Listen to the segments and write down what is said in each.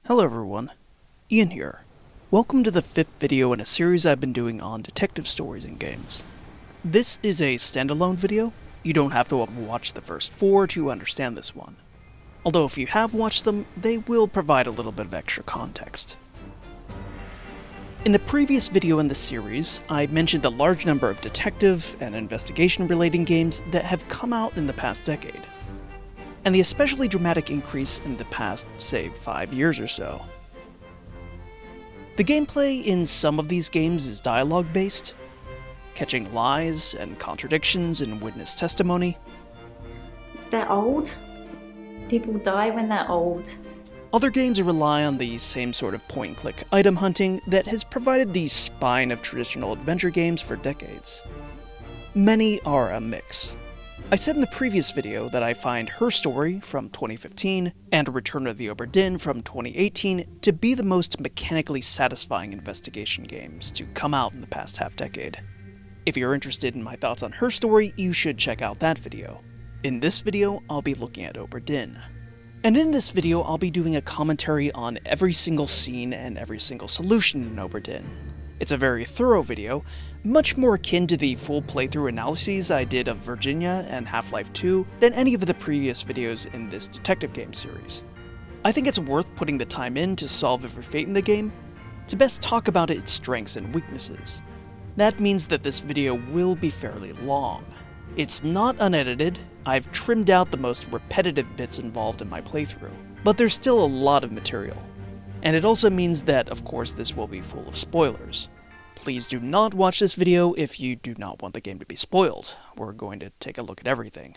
Hello everyone, Ian here. Welcome to the 5th video in a series I've been doing on detective stories in games. This is a standalone video. You don't have to watch the first 4 to understand this one. Although if you have watched them, they will provide a little bit of extra context. In the previous video in the series, I mentioned the large number of detective and investigation-related games that have come out in the past decade, and the especially dramatic increase in the past, say, 5 years or so. The gameplay in some of these games is dialogue-based, catching lies and contradictions in witness testimony. They're old. People die when they're old. Other games rely on the same sort of point-and-click item hunting that has provided the spine of traditional adventure games for decades. Many are a mix. I said in the previous video that I find Her Story from 2015 and Return of the Obra Dinn from 2018 to be the most mechanically satisfying investigation games to come out in the past half-decade. If you're interested in my thoughts on Her Story, you should check out that video. In this video, I'll be looking at Obra Dinn. And in this video, I'll be doing a commentary on every single scene and every single solution in Obra Dinn. It's a very thorough video, much more akin to the full playthrough analyses I did of Virginia and Half-Life 2 than any of the previous videos in this detective game series. I think it's worth putting the time in to solve every fate in the game, to best talk about its strengths and weaknesses. That means that this video will be fairly long. It's not unedited, I've trimmed out the most repetitive bits involved in my playthrough, but there's still a lot of material. And it also means that, of course, this will be full of spoilers. Please do not watch this video if you do not want the game to be spoiled. We're going to take a look at everything.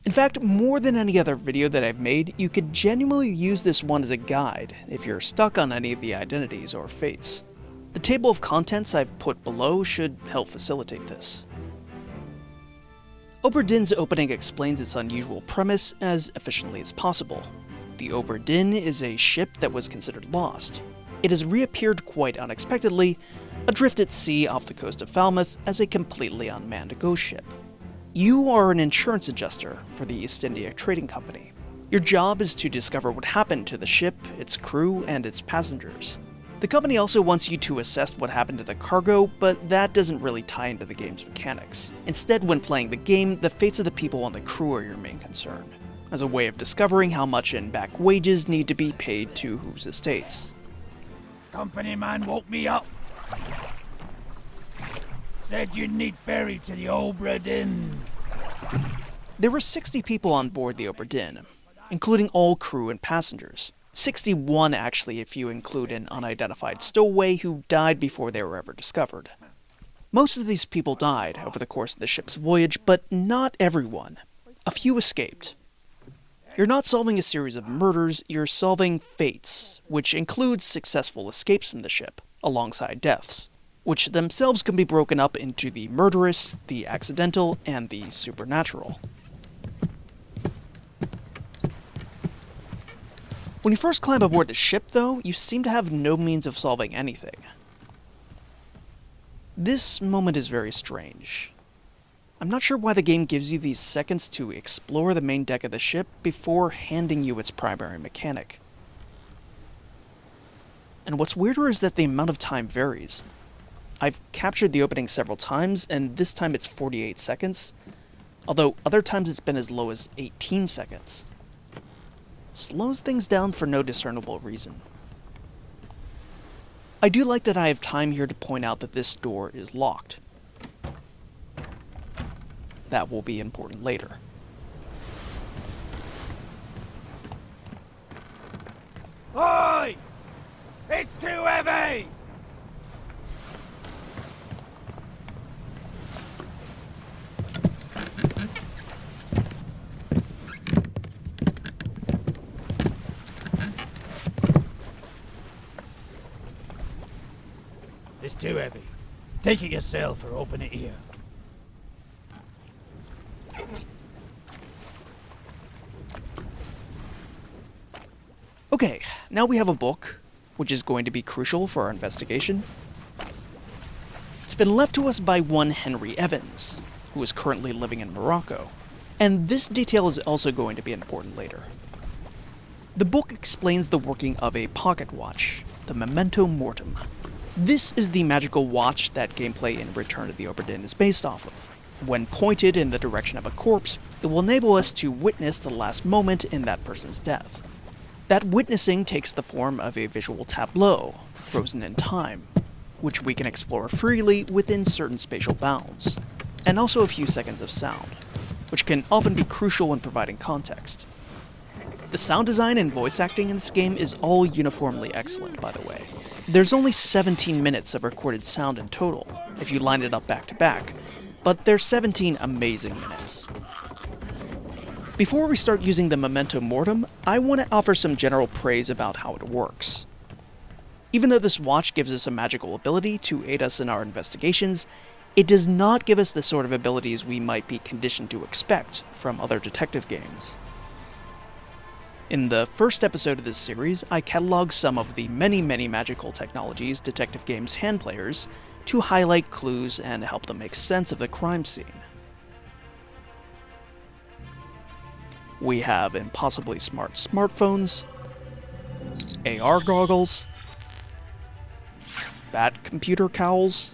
In fact, more than any other video that I've made, you could genuinely use this one as a guide if you're stuck on any of the identities or fates. The table of contents I've put below should help facilitate this. Obra Dinn's opening explains its unusual premise as efficiently as possible. The Obra Dinn is a ship that was considered lost. It has reappeared quite unexpectedly, adrift at sea off the coast of Falmouth as a completely unmanned ghost ship. You are an insurance adjuster for the East India Trading Company. Your job is to discover what happened to the ship, its crew, and its passengers. The company also wants you to assess what happened to the cargo, but that doesn't really tie into the game's mechanics. Instead, when playing the game, the fates of the people on the crew are your main concern, as a way of discovering how much in back wages need to be paid to whose estates. Company man woke me up. Said you'd need ferry to the Obra Dinn. There were 60 people on board the Obra Dinn, including all crew and passengers. 61 actually if you include an unidentified stowaway who died before they were ever discovered. Most of these people died over the course of the ship's voyage, but not everyone. A few escaped. You're not solving a series of murders, you're solving fates, which includes successful escapes from the ship, alongside deaths, which themselves can be broken up into the murderous, the accidental, and the supernatural. When you first climb aboard the ship, though, you seem to have no means of solving anything. This moment is very strange. I'm not sure why the game gives you these seconds to explore the main deck of the ship before handing you its primary mechanic. And what's weirder is that the amount of time varies. I've captured the opening several times, and this time it's 48 seconds, although other times it's been as low as 18 seconds. Slows things down for no discernible reason. I do like that I have time here to point out that this door is locked. That will be important later. Oi! It's too heavy! It's too heavy. Take it yourself or open it here. Okay, now we have a book, which is going to be crucial for our investigation. It's been left to us by one Henry Evans, who is currently living in Morocco, and this detail is also going to be important later. The book explains the working of a pocket watch, the Memento Mortem. This is the magical watch that gameplay in Return to the Obra Dinn is based off of. When pointed in the direction of a corpse, it will enable us to witness the last moment in that person's death. That witnessing takes the form of a visual tableau, frozen in time, which we can explore freely within certain spatial bounds, and also a few seconds of sound, which can often be crucial when providing context. The sound design and voice acting in this game is all uniformly excellent, by the way. There's only 17 minutes of recorded sound in total, if you line it up back to back, but there's 17 amazing minutes. Before we start using the Memento Mortem, I want to offer some general praise about how it works. Even though this watch gives us a magical ability to aid us in our investigations, it does not give us the sort of abilities we might be conditioned to expect from other detective games. In the first episode of this series, I cataloged some of the many magical technologies detective games hand players to highlight clues and help them make sense of the crime scene. We have impossibly smart smartphones, AR goggles, bat computer cowls.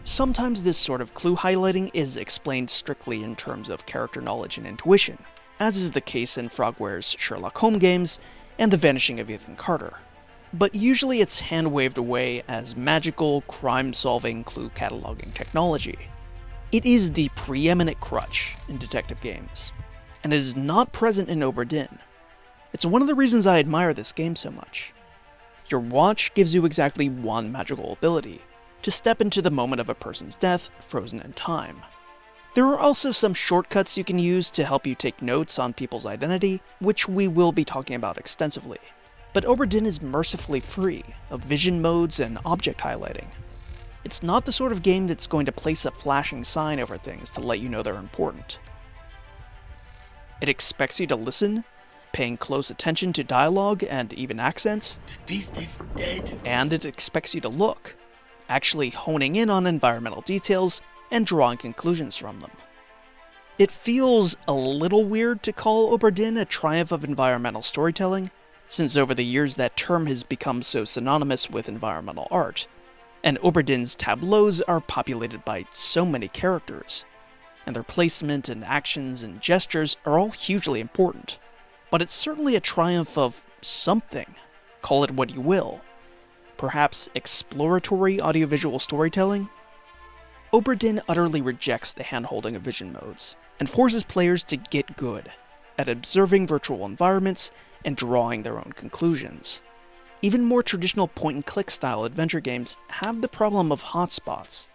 Sometimes this sort of clue highlighting is explained strictly in terms of character knowledge and intuition, as is the case in Frogware's Sherlock Holmes games and The Vanishing of Ethan Carter. But usually it's hand-waved away as magical, crime-solving clue cataloging technology. It is the preeminent crutch in detective games, and it is not present in Obra Dinn. It's one of the reasons I admire this game so much. Your watch gives you exactly one magical ability, to step into the moment of a person's death, frozen in time. There are also some shortcuts you can use to help you take notes on people's identity, which we will be talking about extensively. But Obra Dinn is mercifully free of vision modes and object highlighting. It's not the sort of game that's going to place a flashing sign over things to let you know they're important. It expects you to listen, paying close attention to dialogue and even accents, The beast is dead. and it expects you to look, actually honing in on environmental details and drawing conclusions from them. It feels a little weird to call Obra Dinn a triumph of environmental storytelling, since over the years that term has become so synonymous with environmental art, and Obra Dinn's tableaus are populated by so many characters, and their placement and actions and gestures are all hugely important. But it's certainly a triumph of something, call it what you will. Perhaps exploratory audiovisual storytelling? Obra Dinn utterly rejects the hand-holding of vision modes, and forces players to get good at observing virtual environments and drawing their own conclusions. Even more traditional point-and-click style adventure games have the problem of hotspots,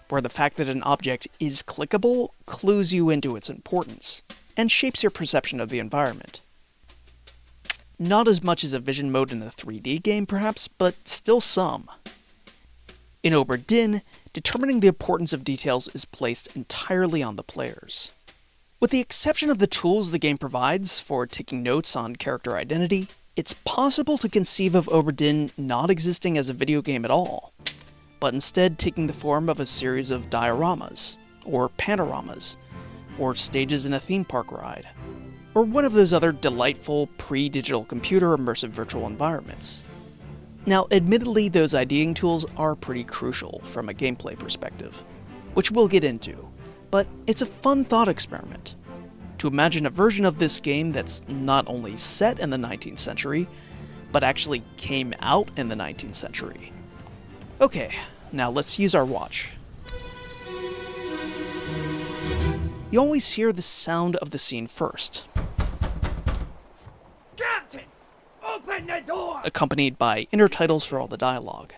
where the fact that an object is clickable clues you into its importance, and shapes your perception of the environment. Not as much as a vision mode in a 3D game, perhaps, but still some. In Obra Dinn, determining the importance of details is placed entirely on the players. With the exception of the tools the game provides for taking notes on character identity, it's possible to conceive of Obra Dinn not existing as a video game at all, but instead taking the form of a series of dioramas, or panoramas, or stages in a theme park ride, or one of those other delightful pre-digital computer immersive virtual environments. Now, admittedly, those IDing tools are pretty crucial from a gameplay perspective, which we'll get into, but it's a fun thought experiment to imagine a version of this game that's not only set in the 19th century, but actually came out in the 19th century. Okay, now let's use our watch. You always hear the sound of the scene first, Captain! Open the door! accompanied by intertitles for all the dialogue.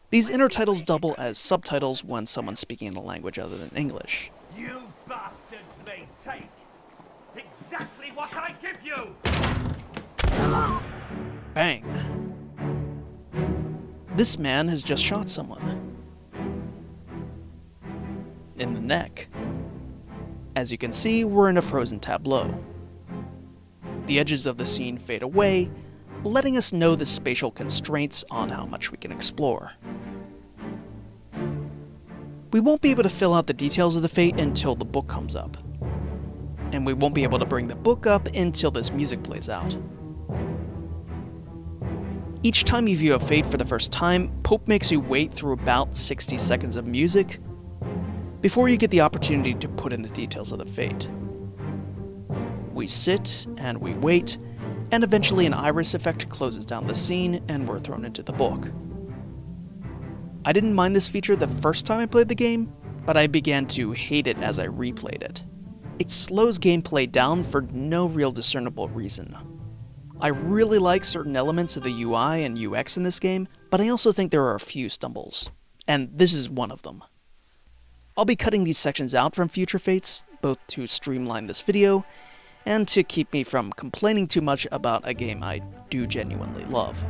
These intertitles double as subtitles when someone's speaking in a language other than English. You bastards may take exactly what I give you! Bang! This man has just shot someone. In the neck. As you can see, we're in a frozen tableau. The edges of the scene fade away, letting us know the spatial constraints on how much we can explore. We won't be able to fill out the details of the fate until the book comes up. and we won't be able to bring the book up until this music plays out. Each time you view a fate for the first time, Pope makes you wait through about 60 seconds of music before you get the opportunity to put in the details of the fate. We sit and we wait, and eventually an iris effect closes down the scene and we're thrown into the book. I didn't mind this feature the first time I played the game, but I began to hate it as I replayed it. It slows gameplay down for no real discernible reason. I really like certain elements of the UI and UX in this game, but I also think there are a few stumbles, and this is one of them. I'll be cutting these sections out from future fates, both to streamline this video, and to keep me from complaining too much about a game I do genuinely love.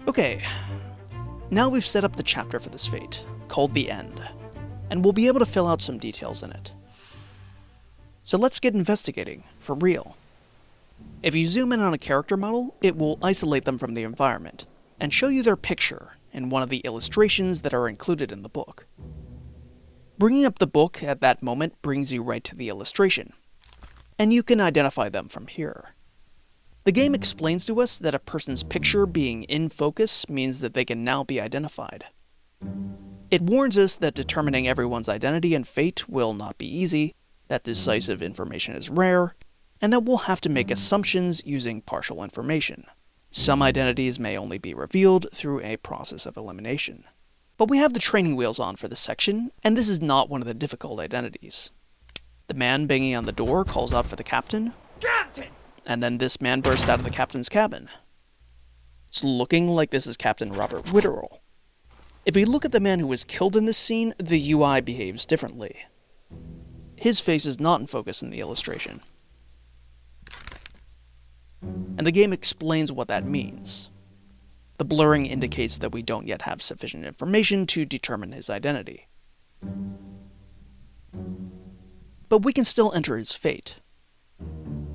Okay, now we've set up the chapter for this fate, called The End, and we'll be able to fill out some details in it. So let's get investigating, for real. If you zoom in on a character model, it will isolate them from the environment, and show you their picture in one of the illustrations that are included in the book. Bringing up the book at that moment brings you right to the illustration, and you can identify them from here. The game explains to us that a person's picture being in focus means that they can now be identified. It warns us that determining everyone's identity and fate will not be easy, that decisive information is rare, and that we'll have to make assumptions using partial information. Some identities may only be revealed through a process of elimination. But we have the training wheels on for this section, and this is not one of the difficult identities. The man banging on the door calls out for the captain, Captain! and then this man bursts out of the captain's cabin. It's looking like this is Captain Robert Witterell. If we look at the man who was killed in this scene, the UI behaves differently. His face is not in focus in the illustration. And the game explains what that means. The blurring indicates that we don't yet have sufficient information to determine his identity. But we can still enter his fate.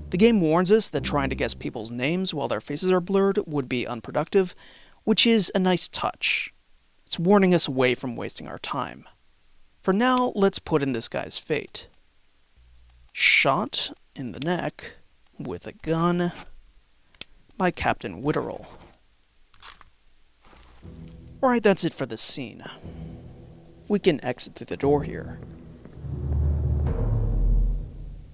The game warns us that trying to guess people's names while their faces are blurred would be unproductive, which is a nice touch. It's warning us away from wasting our time. For now, let's put in this guy's fate. Shot in the neck with a gun by Captain Witterell. Alright, that's it for this scene. We can exit through the door here.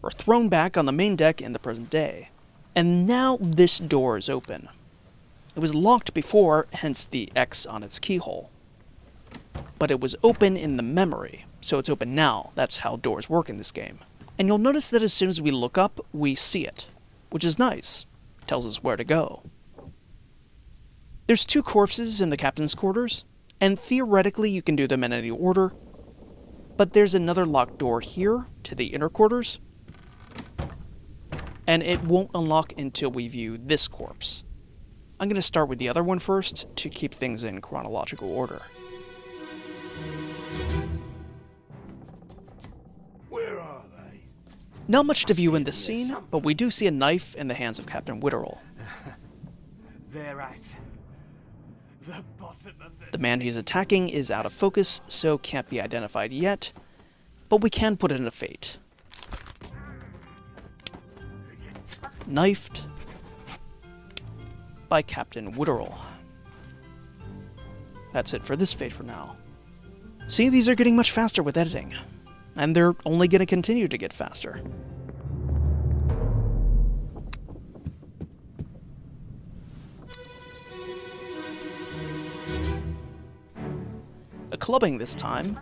We're thrown back on the main deck in the present day, and now this door is open. It was locked before, hence the X on its keyhole. But it was open in the memory, so it's open now. That's how doors work in this game. And you'll notice that as soon as we look up, we see it, which is nice. It tells us where to go. There's 2 corpses in the captain's quarters, and theoretically you can do them in any order, but there's another locked door here to the inner quarters, and it won't unlock until we view this corpse. I'm going to start with the other one first to keep things in chronological order. Where are they? Not much to view in this scene, but we do see a knife in the hands of Captain Witterell. They're at the bottom of The man he's attacking is out of focus, so can't be identified yet, but we can put in a fate. Knifed by Captain Witterell. That's it for this fate for now. See, these are getting much faster with editing, and they're only going to continue to get faster. A clubbing this time,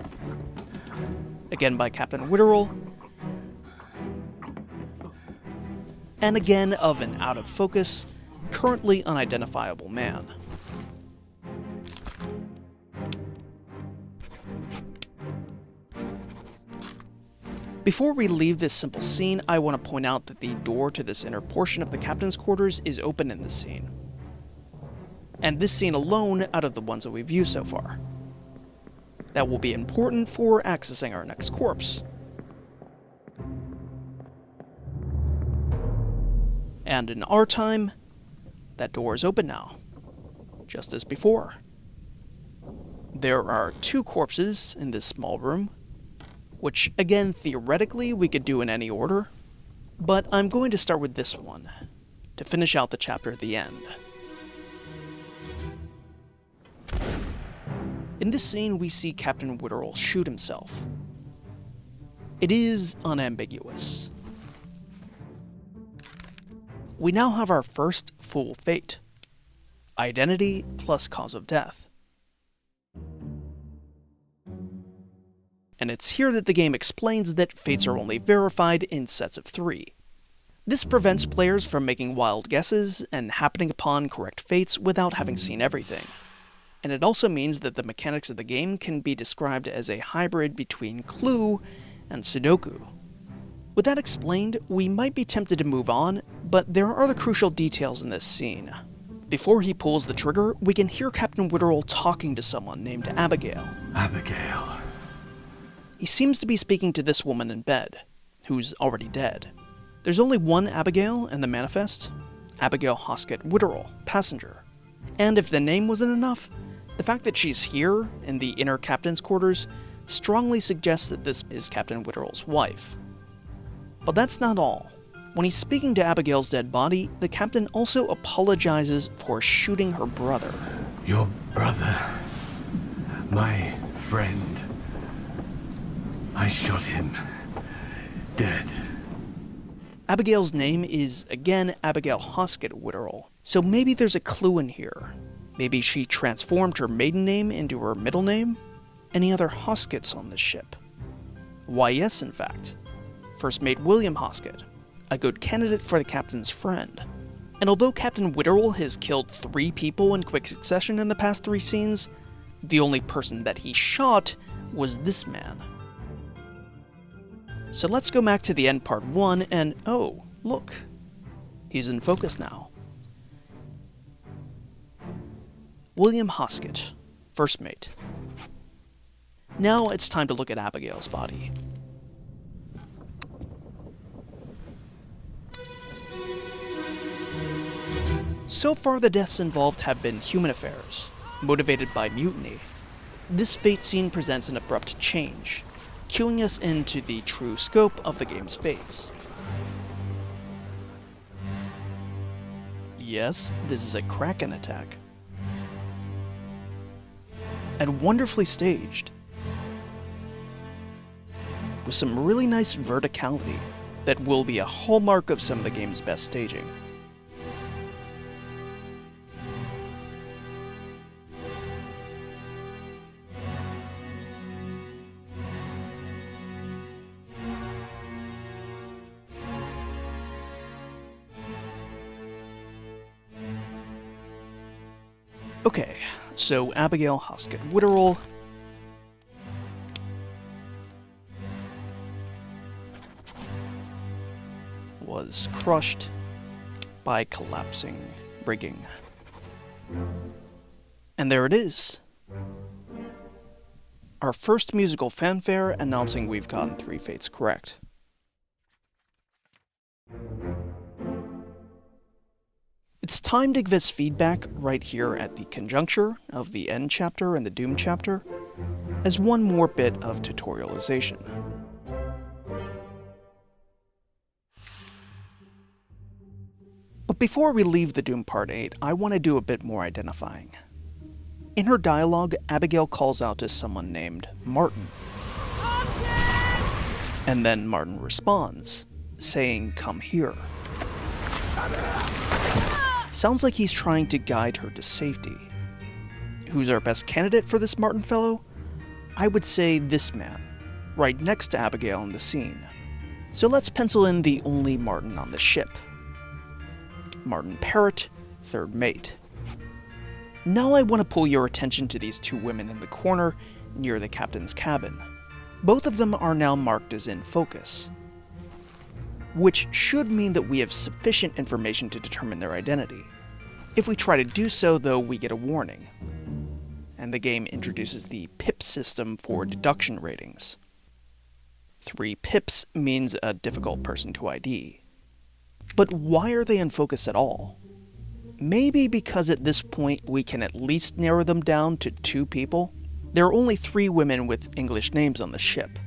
again by Captain Witterell, and again of an out-of-focus, currently unidentifiable man. Before we leave this simple scene, I want to point out that the door to this inner portion of the captain's quarters is open in this scene. And this scene alone out of the ones that we've used so far. That will be important for accessing our next corpse. And in our time, that door is open now, just as before. There are 2 corpses in this small room, which again, theoretically, we could do in any order, but I'm going to start with this one, to finish out the chapter at the end. In this scene, we see Captain Witterell shoot himself. It is unambiguous. We now have our first full fate. Identity plus cause of death. And it's here that the game explains that fates are only verified in sets of 3. This prevents players from making wild guesses and happening upon correct fates without having seen everything. And it also means that the mechanics of the game can be described as a hybrid between Clue and Sudoku. With that explained, we might be tempted to move on, but there are other crucial details in this scene. Before he pulls the trigger, we can hear Captain Witterell talking to someone named Abigail. Abigail. He seems to be speaking to this woman in bed, who's already dead. There's only one Abigail in the manifest, Abigail Hoskett Witterell, passenger. And if the name wasn't enough, the fact that she's here, in the inner captain's quarters, strongly suggests that this is Captain Witterell's wife. But that's not all. When he's speaking to Abigail's dead body, the captain also apologizes for shooting her brother. Your brother. My friend. I shot him. Dead. Abigail's name is, again, Abigail Hoskett Witterell, so maybe there's a clue in here. Maybe she transformed her maiden name into her middle name? Any other Hosketts on this ship? Why yes, in fact. First mate William Hoskett, a good candidate for the captain's friend. And although Captain Witterell has killed 3 people in quick succession in the past 3 scenes, the only person that he shot was this man. So let's go back to the end part 1 and oh, look. He's in focus now. William Hoskett, first mate. Now it's time to look at Abigail's body. So far, the deaths involved have been human affairs, motivated by mutiny. This fate scene presents an abrupt change, cueing us into the true scope of the game's fates. Yes, this is a Kraken attack. And wonderfully staged, with some really nice verticality that will be a hallmark of some of the game's best staging. Okay, so Abigail Hoskett Witterell was crushed by collapsing rigging. And there it is. Our first musical fanfare announcing we've gotten 3 fates correct. It's time to give us feedback right here at the conjuncture of the end chapter and the Doom chapter, as one more bit of tutorialization. But before we leave the Doom Part 8, I want to do a bit more identifying. In her dialogue, Abigail calls out to someone named Martin. And then Martin responds, saying, "Come here." Sounds like he's trying to guide her to safety. Who's our best candidate for this Martin fellow? I would say this man, right next to Abigail in the scene. So let's pencil in the only Martin on the ship. Martin Parrott, third mate. Now I want to pull your attention to these 2 women in the corner near the captain's cabin. Both of them are now marked as in focus, which should mean that we have sufficient information to determine their identity. If we try to do so, though, we get a warning, and the game introduces the pip system for deduction ratings. 3 pips means a difficult person to ID. But why are they in focus at all? Maybe because at this point we can at least narrow them down to 2 people? There are only 3 women with English names on the ship.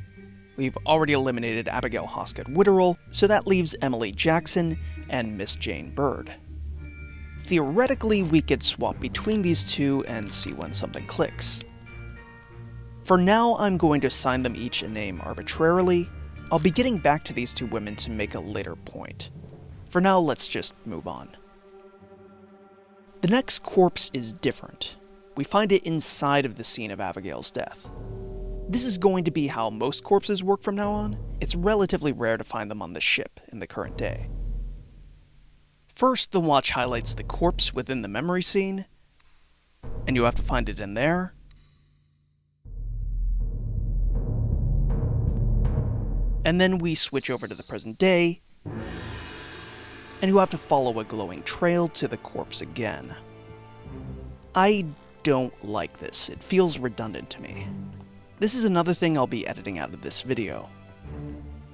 We've already eliminated Abigail Hoskett Witterell, so that leaves Emily Jackson and Miss Jane Bird. Theoretically, we could swap between these two and see when something clicks. For now, I'm going to assign them each a name arbitrarily. I'll be getting back to these 2 women to make a later point. For now, let's just move on. The next corpse is different. We find it inside of the scene of Abigail's death. This is going to be how most corpses work from now on. It's relatively rare to find them on the ship in the current day. First, the watch highlights the corpse within the memory scene, and you have to find it in there. And then we switch over to the present day, and you have to follow a glowing trail to the corpse again. I don't like this. It feels redundant to me. This is another thing I'll be editing out of this video.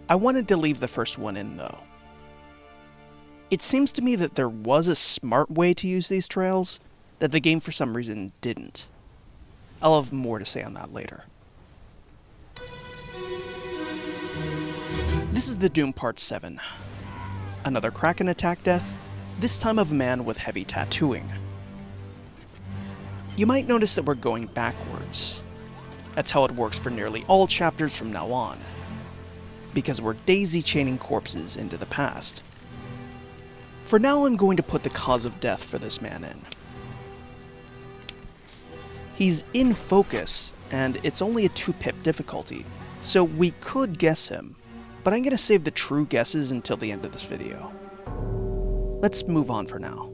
I wanted to leave the first one in though. It seems to me that there was a smart way to use these trails that the game for some reason didn't. I'll have more to say on that later. This is the Doom Part 7. Another Kraken attack death, this time of a man with heavy tattooing. You might notice that we're going backwards. That's how it works for nearly all chapters from now on, because we're daisy-chaining corpses into the past. For now, I'm going to put the cause of death for this man in. He's in focus, and it's only a 2-pip difficulty, so we could guess him, but I'm going to save the true guesses until the end of this video. Let's move on for now.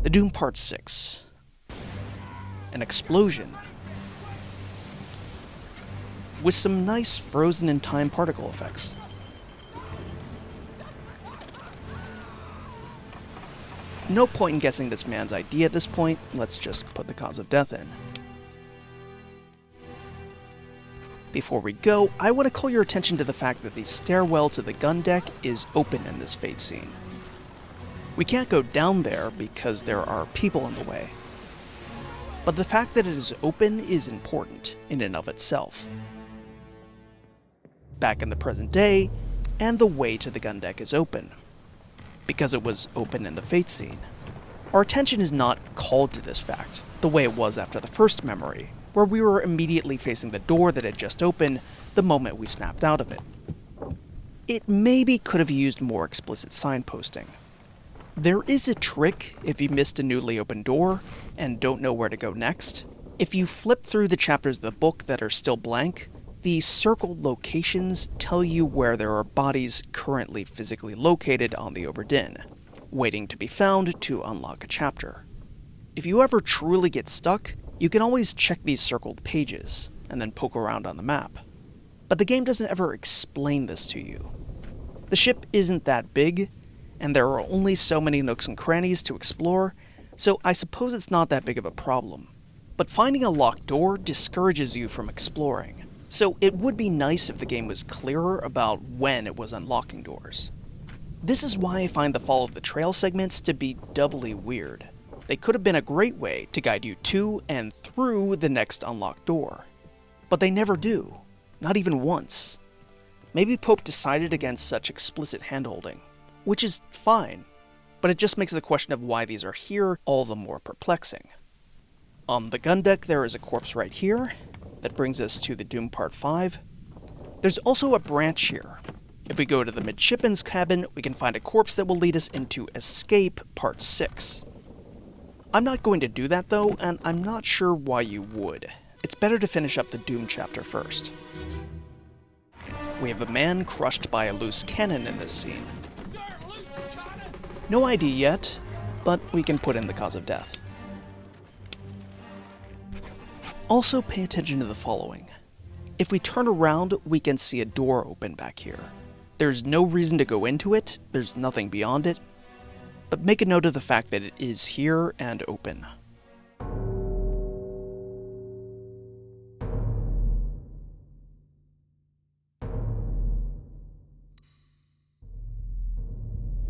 The Doom Part 6. An explosion. With some nice frozen-in-time particle effects. No point in guessing this man's ID at this point, let's just put the cause of death in. Before we go, I want to call your attention to the fact that the stairwell to the gun deck is open in this Fate scene. We can't go down there because there are people in the way. But the fact that it is open is important in and of itself. Back in the present day, and the way to the gun deck is open, because it was open in the Fate scene. Our attention is not called to this fact, the way it was after the first memory, where we were immediately facing the door that had just opened the moment we snapped out of it. It maybe could have used more explicit signposting. There is a trick if you missed a newly opened door and don't know where to go next. If you flip through the chapters of the book that are still blank, the circled locations tell you where there are bodies currently physically located on the Obra Dinn, waiting to be found to unlock a chapter. If you ever truly get stuck, you can always check these circled pages, and then poke around on the map. But the game doesn't ever explain this to you. The ship isn't that big, and there are only so many nooks and crannies to explore, so I suppose it's not that big of a problem. But finding a locked door discourages you from exploring, so it would be nice if the game was clearer about when it was unlocking doors. This is why I find the follow the trail segments to be doubly weird. They could have been a great way to guide you to and through the next unlocked door. But they never do, not even once. Maybe Pope decided against such explicit handholding, which is fine, but it just makes the question of why these are here all the more perplexing. On the gun deck there is a corpse right here, that brings us to the Doom Part 5. There's also a branch here. If we go to the midshipman's cabin, we can find a corpse that will lead us into Escape Part 6. I'm not going to do that though, and I'm not sure why you would. It's better to finish up the Doom chapter first. We have a man crushed by a loose cannon in this scene. No ID yet, but we can put in the cause of death. Also pay attention to the following. If we turn around, we can see a door open back here. There's no reason to go into it, there's nothing beyond it, but make a note of the fact that it is here and open.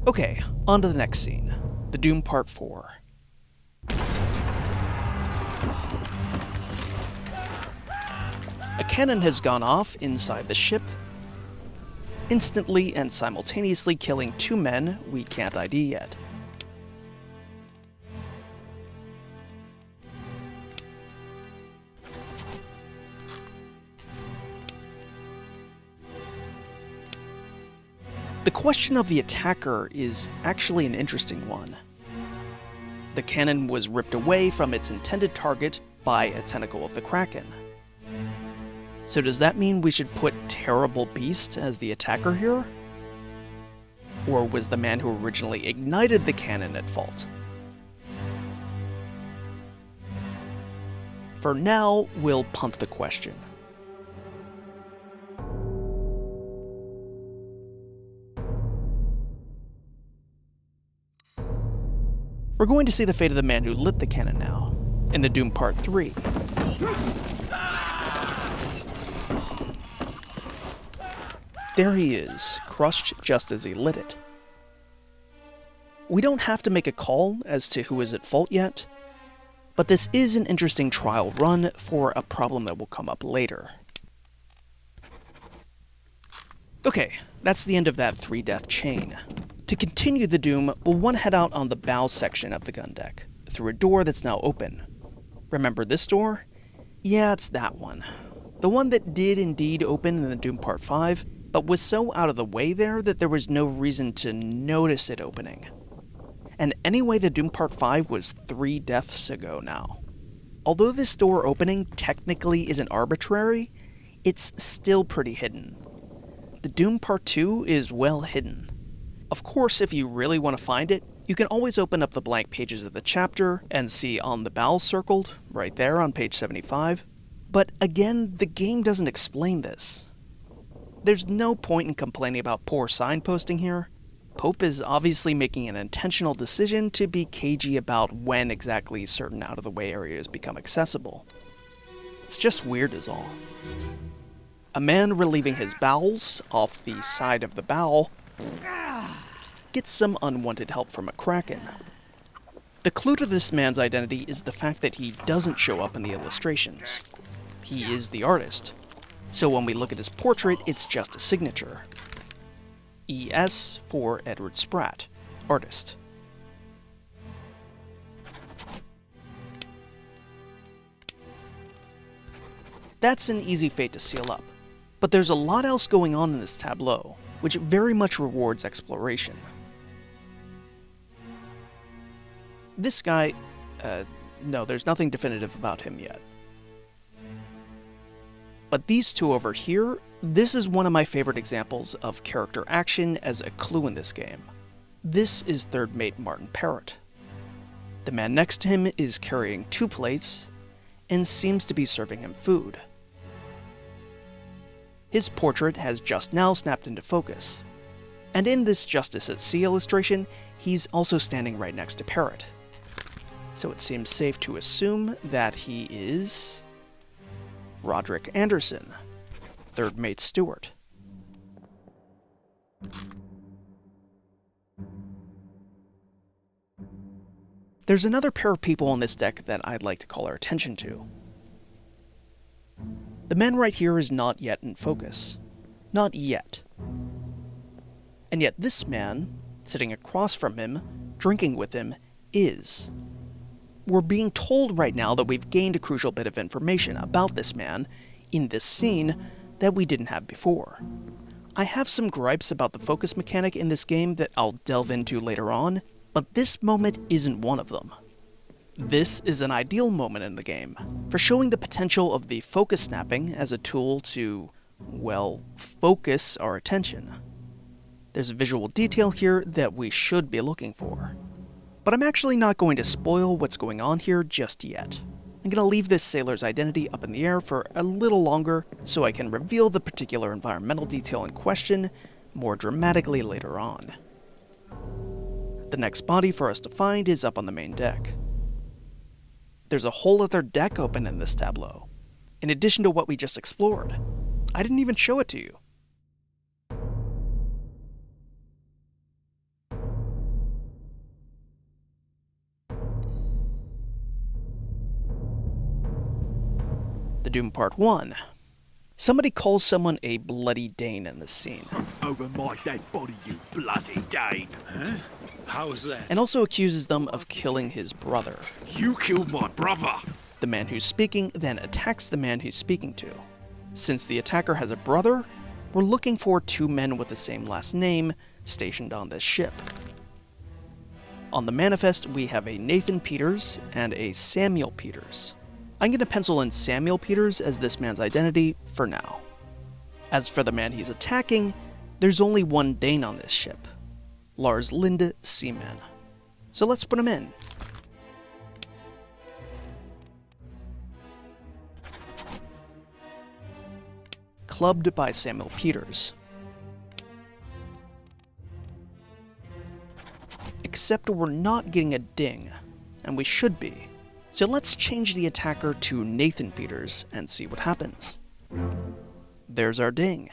Okay, on to the next scene. The Doom Part 4. A cannon has gone off inside the ship, instantly and simultaneously killing 2 men we can't ID yet. The question of the attacker is actually an interesting one. The cannon was ripped away from its intended target by a tentacle of the Kraken. So does that mean we should put Terrible Beast as the attacker here? Or was the man who originally ignited the cannon at fault? For now, we'll punt the question. We're going to see the fate of the man who lit the cannon now, in the Doom Part 3. There he is, crushed just as he lit it. We don't have to make a call as to who is at fault yet, but this is an interesting trial run for a problem that will come up later. Okay, that's the end of that 3-death chain. To continue the Doom, we'll want to head out on the bow section of the gun deck, through a door that's now open. Remember this door? Yeah, it's that one. The one that did indeed open in the Doom Part 5, but was so out of the way there that there was no reason to notice it opening. And anyway, the Doom Part 5 was 3 deaths ago now. Although this door opening technically isn't arbitrary, it's still pretty hidden. The Doom Part 2 is well hidden. Of course, if you really want to find it, you can always open up the blank pages of the chapter and see On the Bow circled, right there on page 75. But again, the game doesn't explain this. There's no point in complaining about poor signposting here. Pope is obviously making an intentional decision to be cagey about when exactly certain out-of-the-way areas become accessible. It's just weird is all. A man relieving his bowels off the side of the bow gets some unwanted help from a Kraken. The clue to this man's identity is the fact that he doesn't show up in the illustrations. He is the artist. So when we look at his portrait, it's just a signature. ES for Edward Spratt, artist. That's an easy fate to seal up, but there's a lot else going on in this tableau, which very much rewards exploration. This guy, no, there's nothing definitive about him yet. But these two over here, this is one of my favorite examples of character action as a clue in this game. This is third mate Martin Parrott. The man next to him is carrying 2 plates and seems to be serving him food. His portrait has just now snapped into focus, and in this Justice at Sea illustration, he's also standing right next to Parrott. So it seems safe to assume that he is Roderick Anderson, third mate Stewart. There's another pair of people on this deck that I'd like to call our attention to. The man right here is not yet in focus. Not yet. And yet this man, sitting across from him, drinking with him, is. We're being told right now that we've gained a crucial bit of information about this man in this scene that we didn't have before. I have some gripes about the focus mechanic in this game that I'll delve into later on, but this moment isn't one of them. This is an ideal moment in the game for showing the potential of the focus snapping as a tool to, well, focus our attention. There's a visual detail here that we should be looking for. But I'm actually not going to spoil what's going on here just yet. I'm going to leave this sailor's identity up in the air for a little longer so I can reveal the particular environmental detail in question more dramatically later on. The next body for us to find is up on the main deck. There's a whole other deck open in this tableau, in addition to what we just explored. I didn't even show it to you. The Doom Part 1. Somebody calls someone a bloody Dane in this scene. Over my dead body, you bloody Dane. Huh? How's that? And also accuses them of killing his brother. You killed my brother. The man who's speaking then attacks the man he's speaking to. Since the attacker has a brother, we're looking for 2 men with the same last name stationed on this ship. On the manifest, we have a Nathan Peters and a Samuel Peters. I'm going to pencil in Samuel Peters as this man's identity for now. As for the man he's attacking, there's only one Dane on this ship, Lars Linde Seaman. So let's put him in. Clubbed by Samuel Peters. Except we're not getting a ding, and we should be. So let's change the attacker to Nathan Peters and see what happens. There's our ding.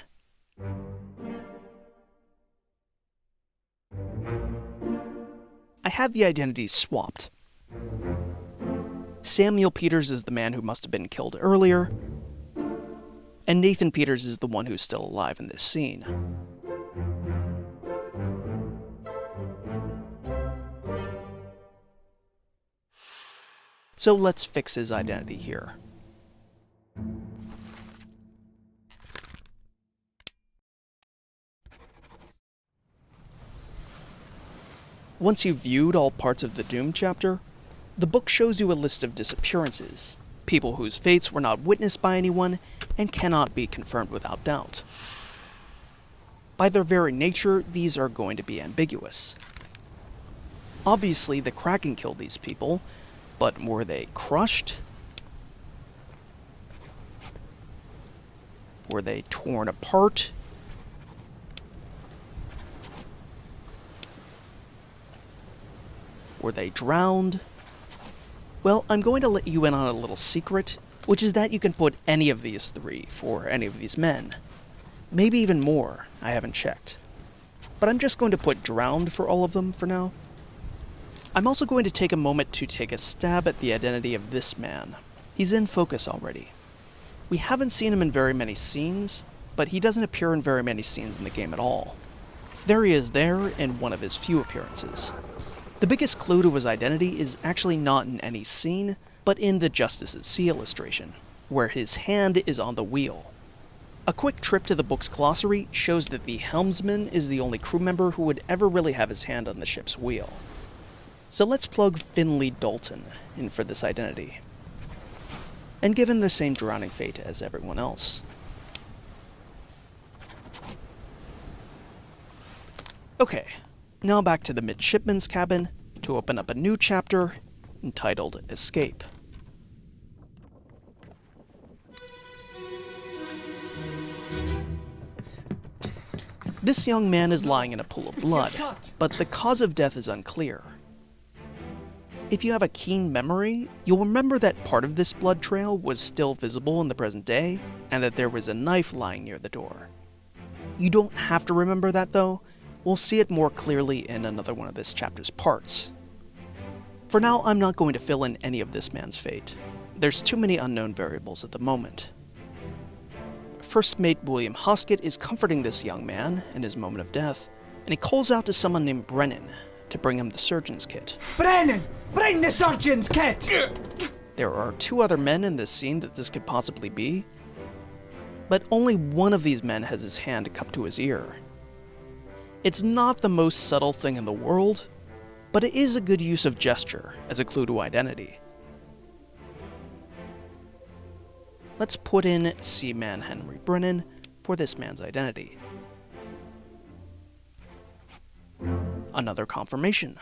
I had the identities swapped. Samuel Peters is the man who must have been killed earlier, and Nathan Peters is the one who's still alive in this scene. So let's fix his identity here. Once you've viewed all parts of the Doom chapter, the book shows you a list of disappearances, people whose fates were not witnessed by anyone and cannot be confirmed without doubt. By their very nature, these are going to be ambiguous. Obviously, the Kraken killed these people, but were they crushed? Were they torn apart? Were they drowned? Well, I'm going to let you in on a little secret, which is that you can put any of these 3 for any of these men. Maybe even more, I haven't checked. But I'm just going to put drowned for all of them for now. I'm also going to take a moment to take a stab at the identity of this man. He's in focus already. We haven't seen him in very many scenes, but he doesn't appear in very many scenes in the game at all. There he is there in one of his few appearances. The biggest clue to his identity is actually not in any scene, but in the Justice at Sea illustration, where his hand is on the wheel. A quick trip to the book's glossary shows that the helmsman is the only crew member who would ever really have his hand on the ship's wheel. So let's plug Finley Dalton in for this identity, and give him the same drowning fate as everyone else. Okay, now back to the midshipman's cabin to open up a new chapter entitled Escape. This young man is lying in a pool of blood, but the cause of death is unclear. If you have a keen memory, you'll remember that part of this blood trail was still visible in the present day, and that there was a knife lying near the door. You don't have to remember that though, we'll see it more clearly in another one of this chapter's parts. For now, I'm not going to fill in any of this man's fate. There's too many unknown variables at the moment. First Mate William Hoskett is comforting this young man in his moment of death, and he calls out to someone named Brennan to bring him the surgeon's kit. Brennan! Bring the surgeon's kit! There are 2 other men in this scene that this could possibly be, but only one of these men has his hand cupped to his ear. It's not the most subtle thing in the world, but it is a good use of gesture as a clue to identity. Let's put in Seaman Henry Brennan for this man's identity. Another confirmation.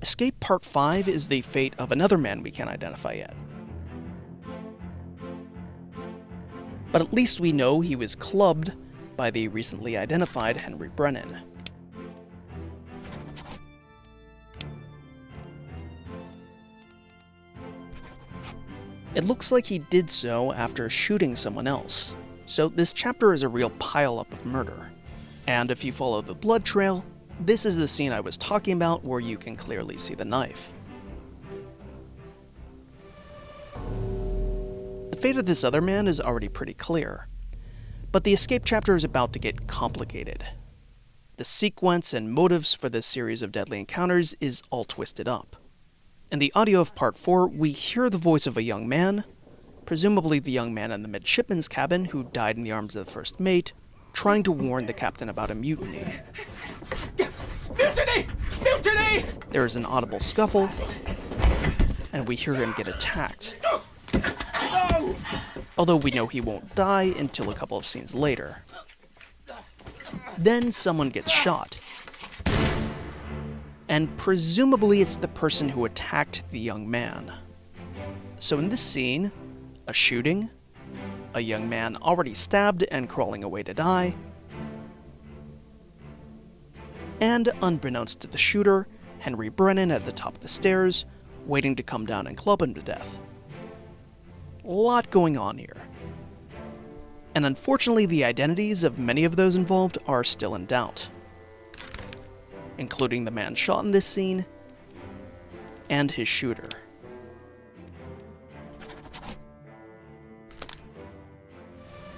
Escape Part 5 is the fate of another man we can't identify yet. But at least we know he was clubbed by the recently identified Henry Brennan. It looks like he did so after shooting someone else, so this chapter is a real pile-up of murder. And if you follow the blood trail, this is the scene I was talking about where you can clearly see the knife. The fate of this other man is already pretty clear, but the escape chapter is about to get complicated. The sequence and motives for this series of deadly encounters is all twisted up. In the audio of Part 4, we hear the voice of a young man, presumably the young man in the midshipman's cabin who died in the arms of the first mate, trying to warn the captain about a mutiny. Mutiny! Mutiny! There is an audible scuffle, and we hear him get attacked. Although we know he won't die until a couple of scenes later. Then someone gets shot. And presumably it's the person who attacked the young man. So in this scene, a shooting, a young man already stabbed and crawling away to die, and unbeknownst to the shooter, Henry Brennan at the top of the stairs, waiting to come down and club him to death. A lot going on here. And unfortunately, the identities of many of those involved are still in doubt, including the man shot in this scene and his shooter.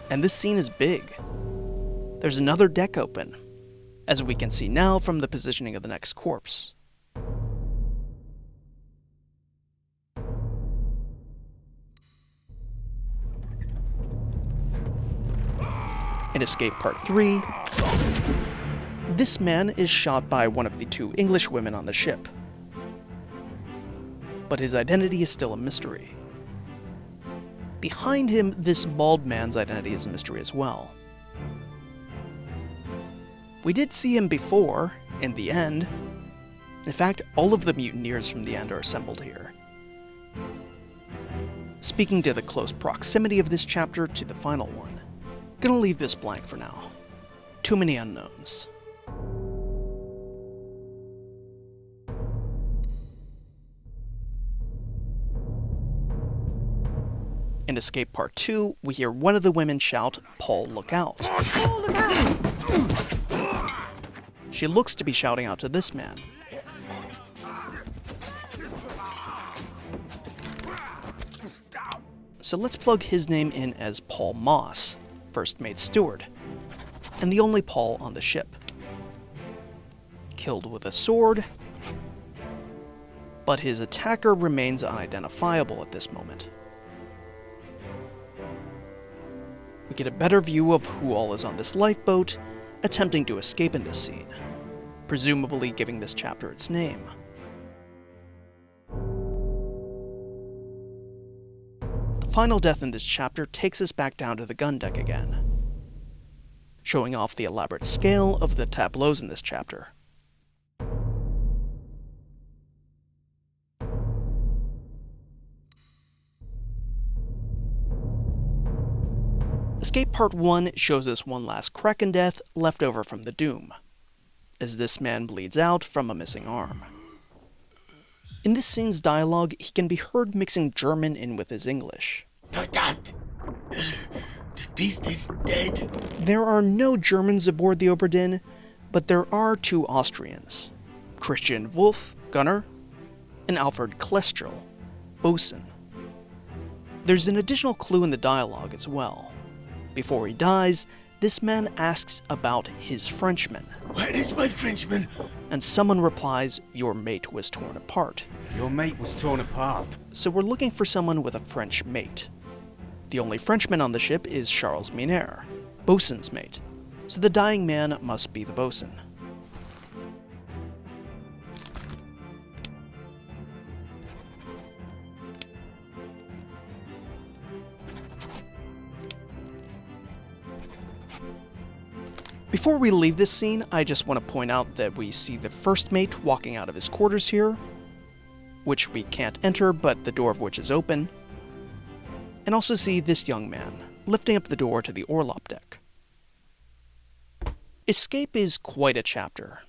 And this scene is big. There's another deck open, as we can see now from the positioning of the next corpse. In Escape Part 3, this man is shot by one of the two English women on the ship. But his identity is still a mystery. Behind him, this bald man's identity is a mystery as well. We did see him before, in the end. In fact, all of the mutineers from the end are assembled here. Speaking to the close proximity of this chapter to the final one, gonna leave this blank for now. Too many unknowns. In Escape Part 2, we hear one of the women shout, "Paul, look out." Paul, look out! She looks to be shouting out to this man. So let's plug his name in as Paul Moss, first mate steward, and the only Paul on the ship. Killed with a sword, but his attacker remains unidentifiable at this moment. We get a better view of who all is on this lifeboat, attempting to escape in this scene, presumably giving this chapter its name. The final death in this chapter takes us back down to the gun deck again, showing off the elaborate scale of the tableaus in this chapter. Escape Part 1 shows us one last Kraken death left over from the Doom, as this man bleeds out from a missing arm. In this scene's dialogue, he can be heard mixing German in with his English. Verdammt! The beast is dead. There are no Germans aboard the Obra Dinn, but there are two Austrians, Christian Wolff, gunner, and Alfred Klestrel, bosun. There's an additional clue in the dialogue as well. Before he dies, this man asks about his Frenchman. Where is my Frenchman? And someone replies, "Your mate was torn apart." Your mate was torn apart. So we're looking for someone with a French mate. The only Frenchman on the ship is Charles Miner, bosun's mate. So the dying man must be the bosun. Before we leave this scene, I just want to point out that we see the first mate walking out of his quarters here, which we can't enter but the door of which is open, and also see this young man lifting up the door to the orlop deck. Escape is quite a chapter.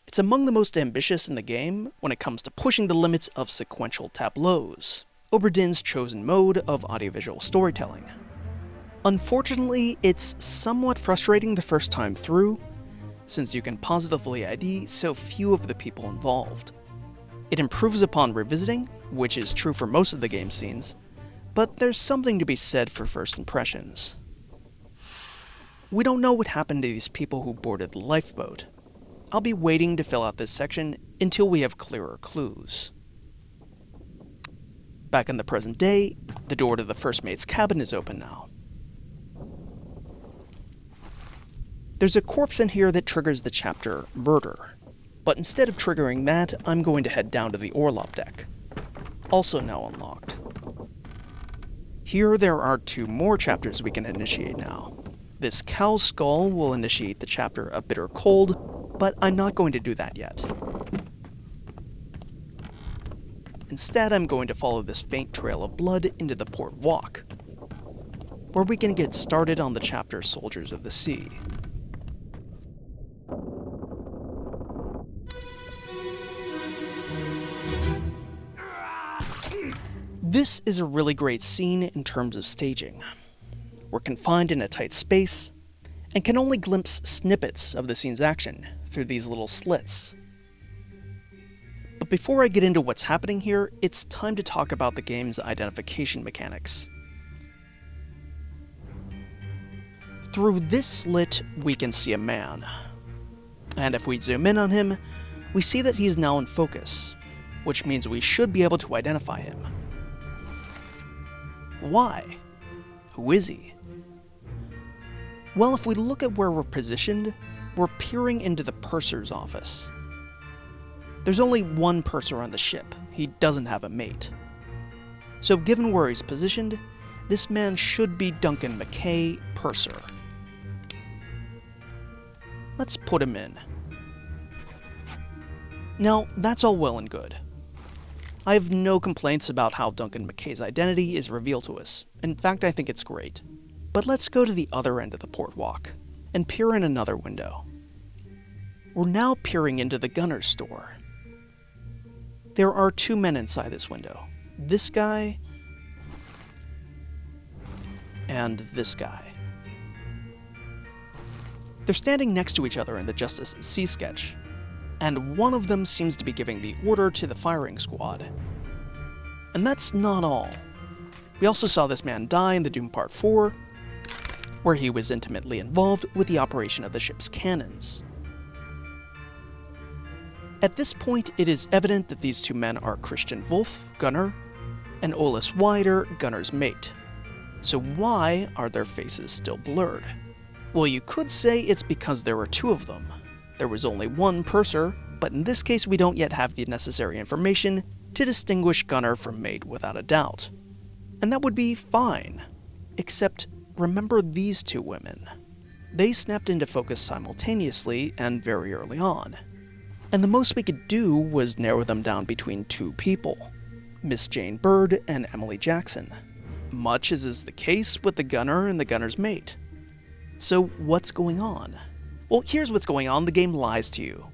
It's among the most ambitious in the game when it comes to pushing the limits of sequential tableaus, Obra Dinn's chosen mode of audiovisual storytelling. Unfortunately, it's somewhat frustrating the first time through, since you can positively ID so few of the people involved. It improves upon revisiting, which is true for most of the game scenes, but there's something to be said for first impressions. We don't know what happened to these people who boarded the lifeboat. I'll be waiting to fill out this section until we have clearer clues. Back in the present day, the door to the first mate's cabin is open now. There's a corpse in here that triggers the chapter Murder, but instead of triggering that, I'm going to head down to the orlop deck, also now unlocked. Here there are 2 more chapters we can initiate now. This cow's skull will initiate the chapter A Bitter Cold, but I'm not going to do that yet. Instead, I'm going to follow this faint trail of blood into the port walk, where we can get started on the chapter Soldiers of the Sea. This is a really great scene in terms of staging. We're confined in a tight space, and can only glimpse snippets of the scene's action through these little slits. But before I get into what's happening here, it's time to talk about the game's identification mechanics. Through this slit, we can see a man. And if we zoom in on him, we see that he's now in focus, which means we should be able to identify him. Why? Who is he? Well, if we look at where we're positioned, we're peering into the purser's office. There's only one purser on the ship. He doesn't have a mate. So given where he's positioned, this man should be Duncan McKay, purser. Let's put him in. Now, that's all well and good. I have no complaints about how Duncan McKay's identity is revealed to us. In fact, I think it's great. But let's go to the other end of the port walk, and peer in another window. We're now peering into the gunner's store. There are 2 men inside this window. This guy, and this guy. They're standing next to each other in the Justice at Sea sketch, and one of them seems to be giving the order to the firing squad. And that's not all. We also saw this man die in the Doom Part 4, where he was intimately involved with the operation of the ship's cannons. At this point, it is evident that these 2 men are Christian Wolf, gunner, and Olus Wider, gunner's mate. So why are their faces still blurred? Well, you could say it's because there were 2 of them. There was only one purser, but in this case we don't yet have the necessary information to distinguish gunner from mate without a doubt. And that would be fine. Except, remember these 2 women. They snapped into focus simultaneously and very early on. And the most we could do was narrow them down between 2 people, Miss Jane Bird and Emily Jackson, much as is the case with the gunner and the gunner's mate. So what's going on? Well, here's what's going on. The game lies to you.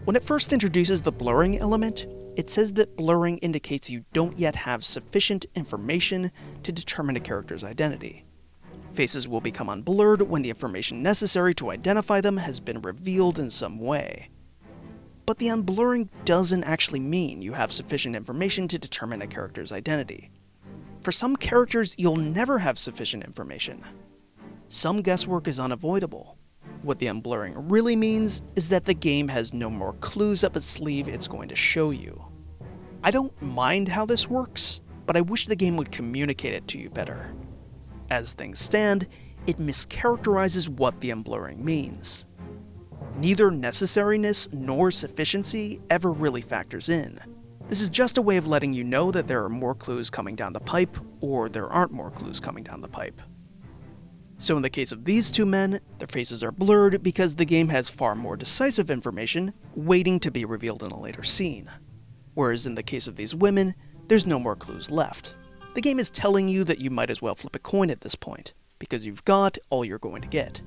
When it first introduces the blurring element, it says that blurring indicates you don't yet have sufficient information to determine a character's identity. Faces will become unblurred when the information necessary to identify them has been revealed in some way. But the unblurring doesn't actually mean you have sufficient information to determine a character's identity. For some characters, you'll never have sufficient information. Some guesswork is unavoidable. What the unblurring really means is that the game has no more clues up its sleeve it's going to show you. I don't mind how this works, but I wish the game would communicate it to you better. As things stand, it mischaracterizes what the unblurring means. Neither necessariness nor sufficiency ever really factors in. This is just a way of letting you know that there are more clues coming down the pipe, or there aren't more clues coming down the pipe. So in the case of these 2 men, their faces are blurred because the game has far more decisive information waiting to be revealed in a later scene. Whereas in the case of these women, there's no more clues left. The game is telling you that you might as well flip a coin at this point, because you've got all you're going to get.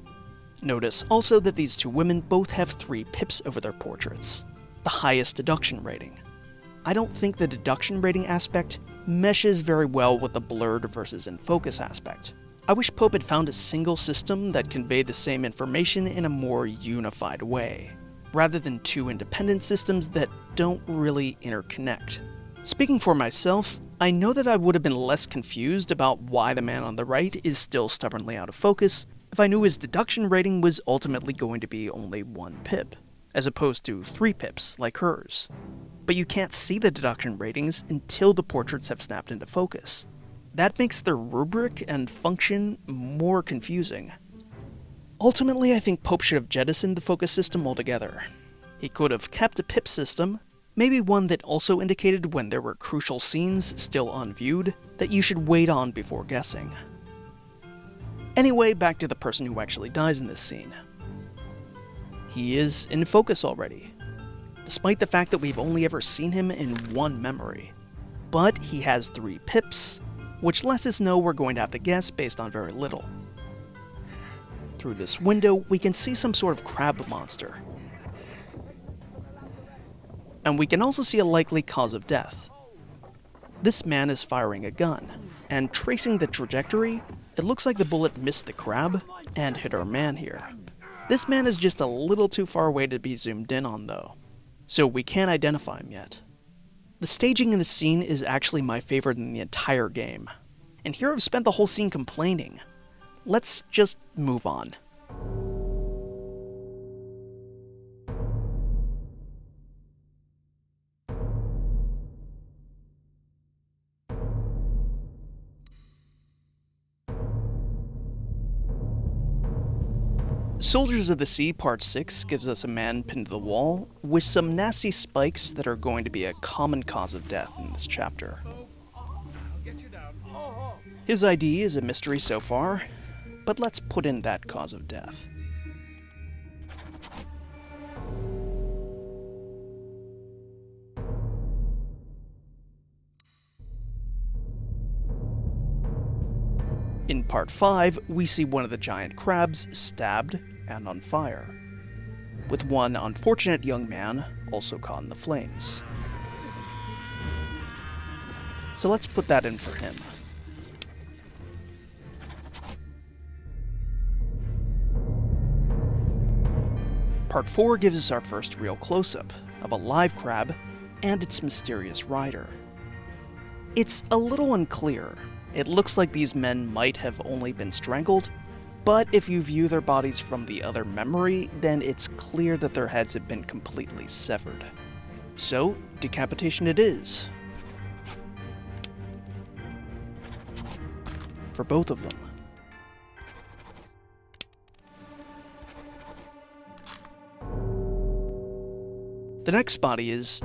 Notice also that these two women both have 3 pips over their portraits, the highest deduction rating. I don't think the deduction rating aspect meshes very well with the blurred versus in focus aspect. I wish Pope had found a single system that conveyed the same information in a more unified way, rather than 2 independent systems that don't really interconnect. Speaking for myself, I know that I would have been less confused about why the man on the right is still stubbornly out of focus if I knew his deduction rating was ultimately going to be only 1 pip, as opposed to 3 pips like hers. But you can't see the deduction ratings until the portraits have snapped into focus. That makes their rubric and function more confusing. Ultimately, I think Pope should have jettisoned the focus system altogether. He could have kept a pip system, maybe one that also indicated when there were crucial scenes still unviewed that you should wait on before guessing. Anyway, back to the person who actually dies in this scene. He is in focus already, despite the fact that we've only ever seen him in 1 memory. But he has 3 pips, which lets us know we're going to have to guess based on very little. Through this window, we can see some sort of crab monster. And we can also see a likely cause of death. This man is firing a gun, and tracing the trajectory, it looks like the bullet missed the crab and hit our man here. This man is just a little too far away to be zoomed in on though, so we can't identify him yet. The staging in the scene is actually my favorite in the entire game, and here I've spent the whole scene complaining. Let's just move on. Soldiers of the Sea Part 6 gives us a man pinned to the wall with some nasty spikes that are going to be a common cause of death in this chapter. His ID is a mystery so far, but let's put in that cause of death. In Part 5, we see one of the giant crabs stabbed and on fire, with one unfortunate young man also caught in the flames. So let's put that in for him. Part 4 gives us our first real close-up of a live crab and its mysterious rider. It's a little unclear. It looks like these men might have only been strangled, but if you view their bodies from the other memory, then it's clear that their heads have been completely severed. So, decapitation it is. For both of them. The next body is...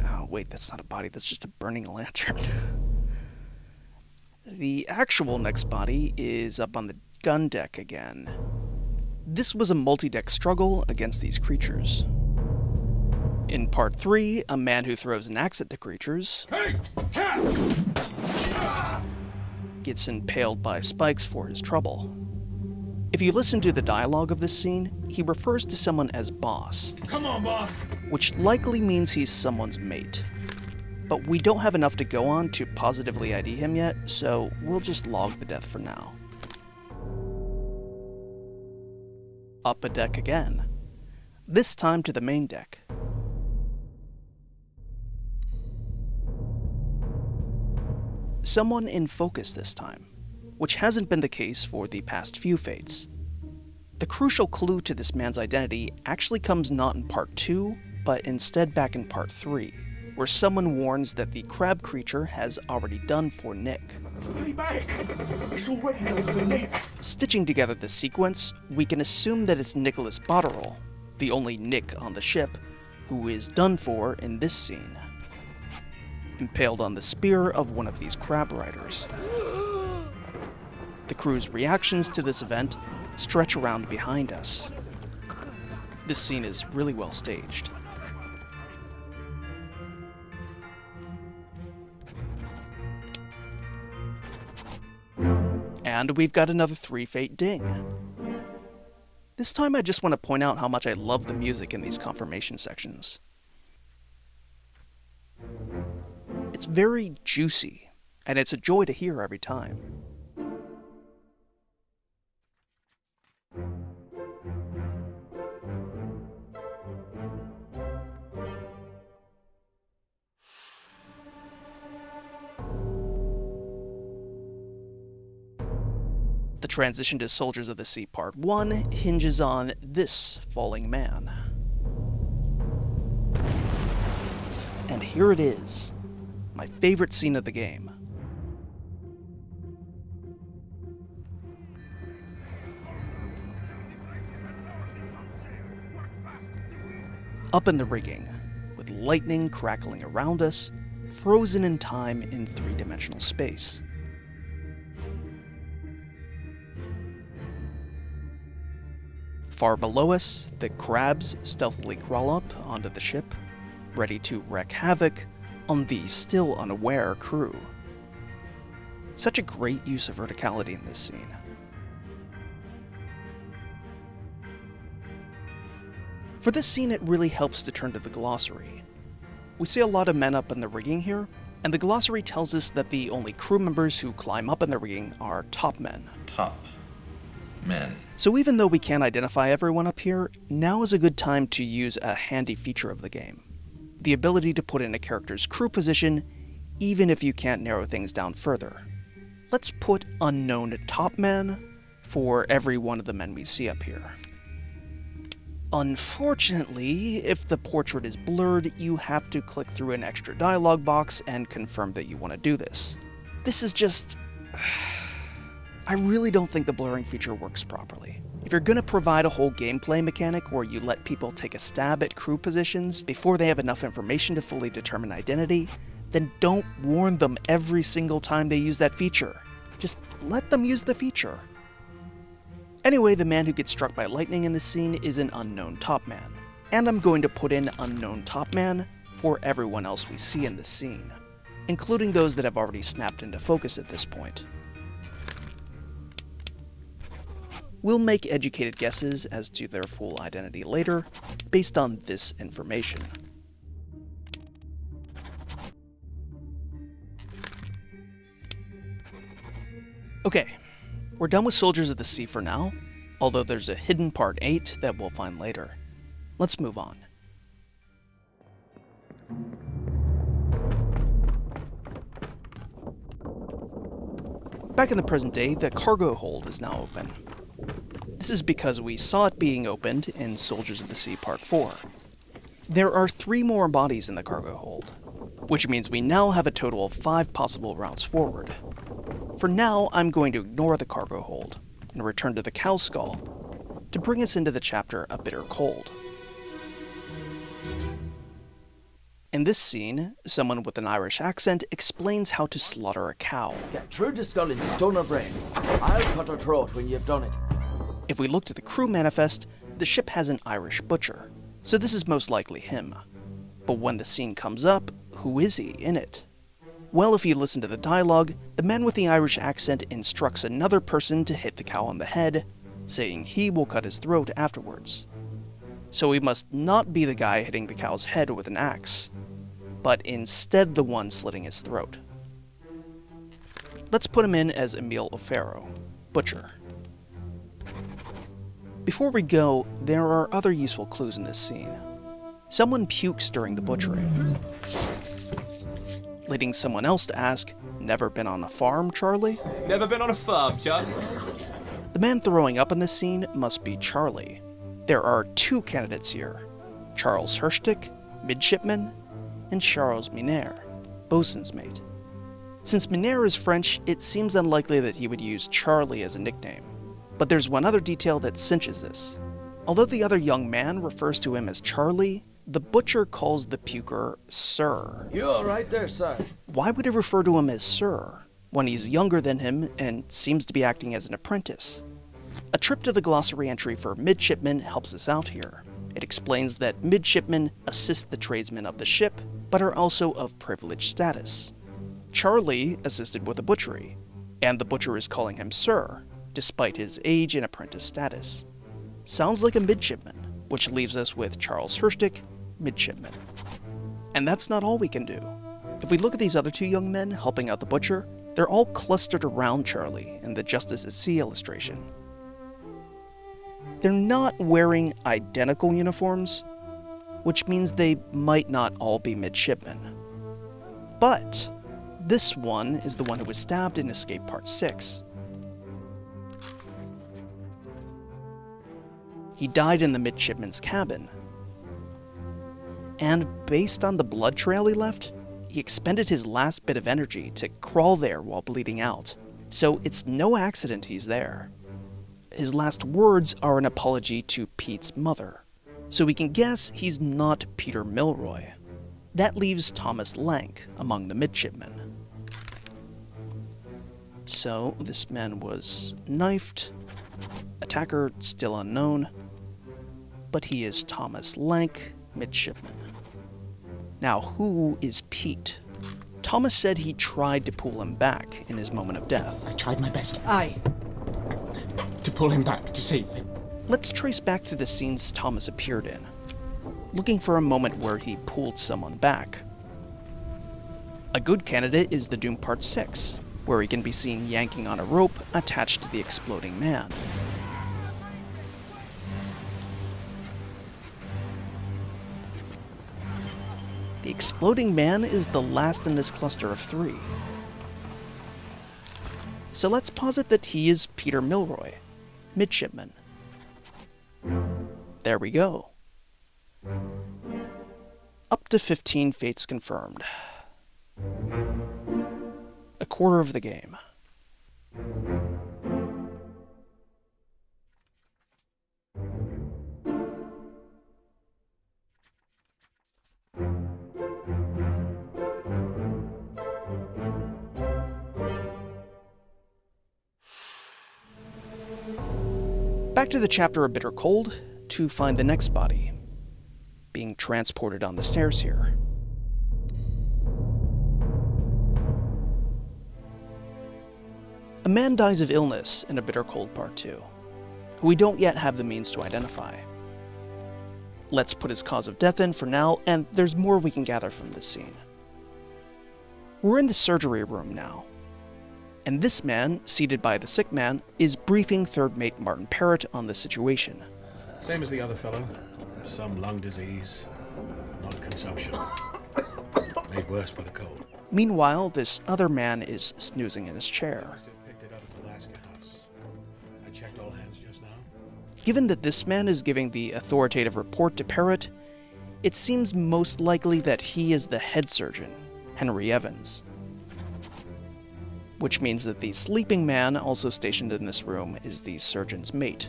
oh wait, that's not a body, that's just a burning lantern. The actual next body is up on the gun deck again. This was a multi-deck struggle against these creatures. In Part 3, a man who throws an axe at the creatures gets impaled by spikes for his trouble. If you listen to the dialogue of this scene, he refers to someone as boss. Come on, boss. Which likely means he's someone's mate. But we don't have enough to go on to positively ID him yet, so we'll just log the death for now. Up a deck again. This time to the main deck. Someone in focus this time, which hasn't been the case for the past few fates. The crucial clue to this man's identity actually comes not in Part 2, but instead back in Part 3. Where someone warns that the crab creature has already done for Nick. Stay back! It's already done for Nick. Stitching together this sequence, we can assume that it's Nicholas Botterill, the only Nick on the ship, who is done for in this scene. Impaled on the spear of one of these crab riders. The crew's reactions to this event stretch around behind us. This scene is really well staged. And we've got another 3-Fate ding. This time I just want to point out how much I love the music in these confirmation sections. It's very juicy, and it's a joy to hear every time. The transition to Soldiers of the Sea Part 1 hinges on this falling man. And here it is, my favorite scene of the game. Up in the rigging, with lightning crackling around us, frozen in time in 3-dimensional space. Far below us, the crabs stealthily crawl up onto the ship, ready to wreak havoc on the still unaware crew. Such a great use of verticality in this scene. For this scene, it really helps to turn to the glossary. We see a lot of men up in the rigging here, and the glossary tells us that the only crew members who climb up in the rigging are top men. Top men. So even though we can't identify everyone up here, now is a good time to use a handy feature of the game. The ability to put in a character's crew position, even if you can't narrow things down further. Let's put unknown top man for every one of the men we see up here. Unfortunately, if the portrait is blurred, you have to click through an extra dialog box and confirm that you want to do this. This is just... I really don't think the blurring feature works properly. If you're gonna provide a whole gameplay mechanic where you let people take a stab at crew positions before they have enough information to fully determine identity, then don't warn them every single time they use that feature. Just let them use the feature. Anyway, the man who gets struck by lightning in this scene is an unknown top man. And I'm going to put in unknown top man for everyone else we see in this scene, including those that have already snapped into focus at this point. We'll make educated guesses as to their full identity later, based on this information. Okay, we're done with Soldiers of the Sea for now, although there's a hidden Part 8 that we'll find later. Let's move on. Back in the present day, the cargo hold is now open. This is because we saw it being opened in Soldiers of the Sea Part 4. There are 3 more bodies in the cargo hold, which means we now have a total of 5 possible routes forward. For now, I'm going to ignore the cargo hold and return to the cow skull to bring us into the chapter A Bitter Cold. In this scene, someone with an Irish accent explains how to slaughter a cow. Get through the skull and stun her brain. I'll cut her throat when you've done it. If we look at the crew manifest, the ship has an Irish butcher, so this is most likely him. But when the scene comes up, who is he in it? Well, if you listen to the dialogue, the man with the Irish accent instructs another person to hit the cow on the head, saying he will cut his throat afterwards. So he must not be the guy hitting the cow's head with an axe, but instead the one slitting his throat. Let's put him in as Emil O'Farrow, butcher. Before we go, there are other useful clues in this scene. Someone pukes during the butchering, leading someone else to ask, "Never been on a farm, Charlie?" Never been on a farm, Charlie. The man throwing up in this scene must be Charlie. There are 2 candidates here, Charles Hirschtick, midshipman, and Charles Miner, bosun's mate. Since Miner is French, it seems unlikely that he would use Charlie as a nickname. But there's one other detail that cinches this. Although the other young man refers to him as Charlie, the butcher calls the puker Sir. You all right there, sir? Why would he refer to him as Sir, when he's younger than him and seems to be acting as an apprentice? A trip to the glossary entry for midshipmen helps us out here. It explains that midshipmen assist the tradesmen of the ship, but are also of privileged status. Charlie assisted with the butchery, And the butcher is calling him Sir, despite his age and apprentice status. Sounds like a midshipman, which leaves us with Charles Herstick, midshipman. And that's not all we can do. If we look at these other two young men helping out the butcher, they're all clustered around Charlie in the Justice at Sea illustration. They're not wearing identical uniforms, which means they might not all be midshipmen. But this one is the one who was stabbed in Escape Part 6. He died in the midshipman's cabin. And based on the blood trail he left, he expended his last bit of energy to crawl there while bleeding out. So it's no accident he's there. His last words are an apology to Pete's mother. So we can guess he's not Peter Milroy. That leaves Thomas Lank among the midshipmen. So this man was knifed, attacker still unknown, but he is Thomas Lank, midshipman. Now, who is Pete? Thomas said he tried to pull him back in his moment of death. I tried my best Aye. to pull him back, to save him. Let's trace back to the scenes Thomas appeared in, looking for a moment where he pulled someone back. A good candidate is the Doom Part 6, where he can be seen yanking on a rope attached to the exploding man. The exploding man is the last in this cluster of 3. So let's posit that he is Peter Milroy, midshipman. There we go. Up to 15 fates confirmed. A quarter of the game. Back to the chapter of Bitter Cold to find the next body, being transported on the stairs here. A man dies of illness in A Bitter Cold Part 2, who we don't yet have the means to identify. Let's put his cause of death in for now, and there's more we can gather from this scene. We're in the surgery room now, and this man, seated by the sick man, is briefing third mate Martin Parrott on the situation. Same as the other fellow. Some lung disease, not consumption. Made worse by the cold. Meanwhile, this other man is snoozing in his chair. Picked it up at the Alaska house. I checked all hands just now. Given that this man is giving the authoritative report to Parrott, it seems most likely that he is the head surgeon, Henry Evans. Which means that the sleeping man also stationed in this room is the surgeon's mate,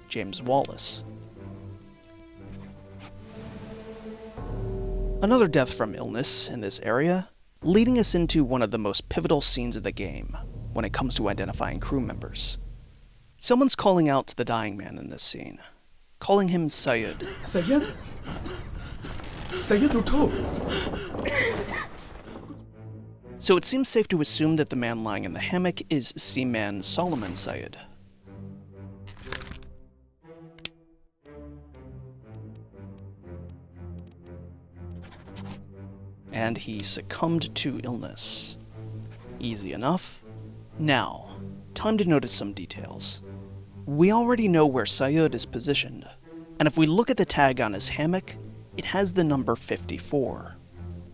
James Wallace. Another death from illness in this area, leading us into one of the most pivotal scenes of the game when it comes to identifying crew members. Someone's calling out to the dying man in this scene, calling him Syed. Syed? Syed Utho. So it seems safe to assume that the man lying in the hammock is Seaman Solomon Syed. And he succumbed to illness. Easy enough. Now, time to notice some details. We already know where Syed is positioned, and if we look at the tag on his hammock, it has the number 54.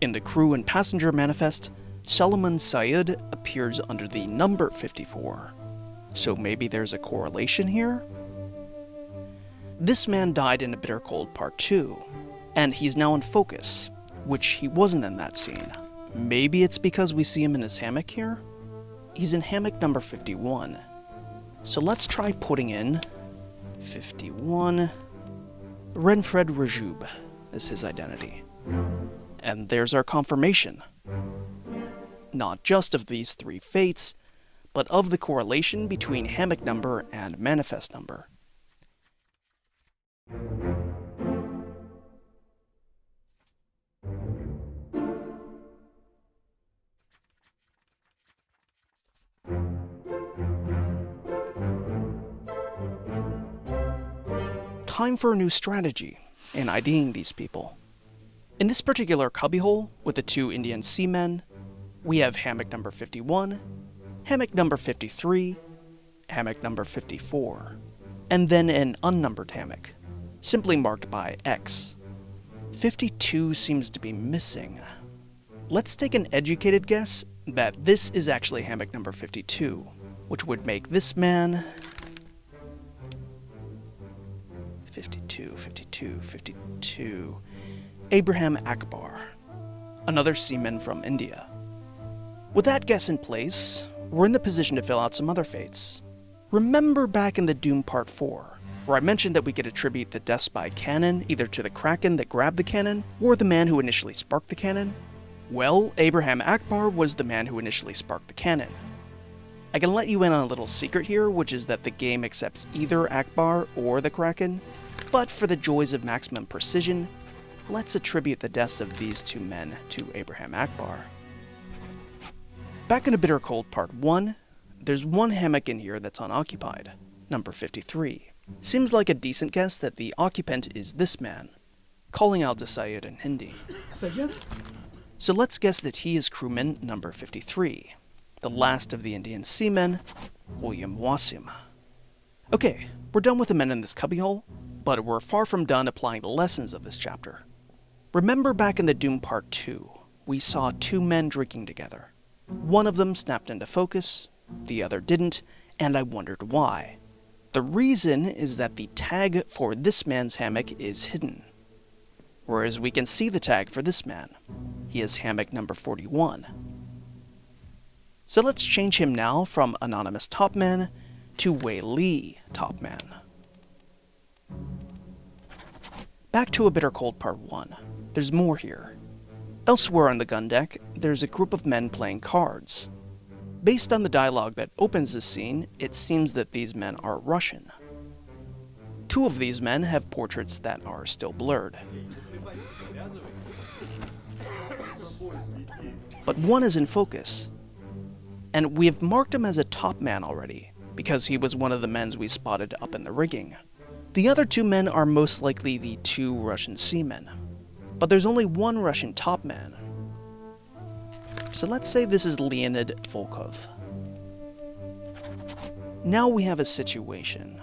In the crew and passenger manifest, Solomon Syed appears under the number 54. So maybe there's a correlation here? This man died in A Bitter Cold Part 2, and he's now in focus, which he wasn't in that scene. Maybe it's because we see him in his hammock here? He's in hammock number 51. So let's try putting in 51. Renfred Rajoub is his identity. And there's our confirmation. Not just of these 3 fates, but of the correlation between hammock number and manifest number. time for a new strategy in IDing these people. In this particular cubbyhole, with the 2 Indian seamen, we have hammock number 51, hammock number 53, hammock number 54, and then an unnumbered hammock, simply marked by X. 52 seems to be missing. Let's take an educated guess that this is actually hammock number 52, which would make this man 52, Abraham Akbar, another seaman from India. With that guess in place, we're in the position to fill out some other fates. Remember back in the Doom Part 4, where I mentioned that we could attribute the deaths by cannon either to the Kraken that grabbed the cannon, or the man who initially sparked the cannon? Well, Abraham Akbar was the man who initially sparked the cannon. I can let you in on a little secret here, which is that the game accepts either Akbar or the Kraken, but for the joys of maximum precision, let's attribute the deaths of these 2 men to Abraham Akbar. Back in A Bitter Cold Part 1, there's one hammock in here that's unoccupied, number 53. Seems like a decent guess that the occupant is this man, calling out to Syed in Hindi. Syed? So let's guess that he is crewman number 53, the last of the Indian seamen, William Wasim. Okay, we're done with the men in this cubbyhole, but we're far from done applying the lessons of this chapter. Remember back in the Doom Part 2, we saw 2 men drinking together. One of them snapped into focus, the other didn't, and I wondered why. The reason is that the tag for this man's hammock is hidden, whereas we can see the tag for this man. He is hammock number 41. So let's change him now from Anonymous Topman to Wei Li Topman. Back to A Bitter Cold Part 1. There's more here. Elsewhere on the gun deck, there's a group of men playing cards. Based on the dialogue that opens this scene, it seems that these men are Russian. 2 of these men have portraits that are still blurred. But one is in focus. And we have marked him as a top man already, because he was one of the men we spotted up in the rigging. The other 2 men are most likely the 2 Russian seamen. But there's only one Russian top man. So let's say this is Leonid Volkov. Now we have a situation.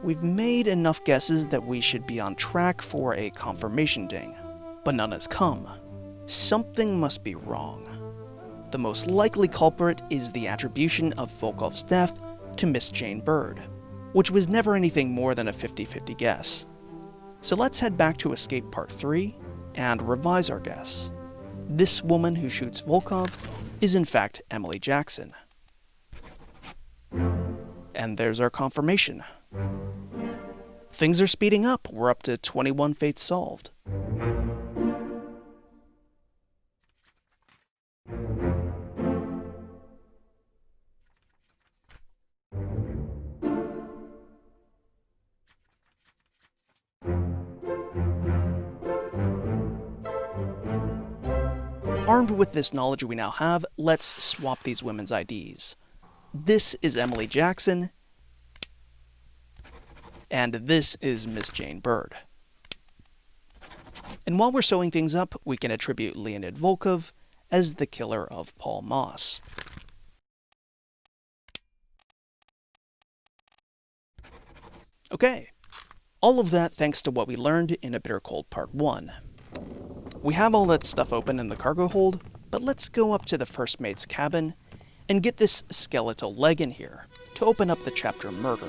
We've made enough guesses that we should be on track for a confirmation ding, but none has come. Something must be wrong. The most likely culprit is the attribution of Volkov's death to Miss Jane Bird, which was never anything more than a 50-50 guess. So let's head back to Escape Part 3 and revise our guess. This woman who shoots Volkov is in fact Emily Jackson. And there's our confirmation. Things are speeding up. We're up to 21 fates solved. Armed with this knowledge we now have, let's swap these women's IDs. This is Emily Jackson, and this is Miss Jane Bird. And while we're sewing things up, we can attribute Leonid Volkov as the killer of Paul Moss. Okay, all of that thanks to what we learned in A Bitter Cold Part 1. We have all that stuff open in the cargo hold, but let's go up to the first mate's cabin and get this skeletal leg in here to open up the chapter Murder.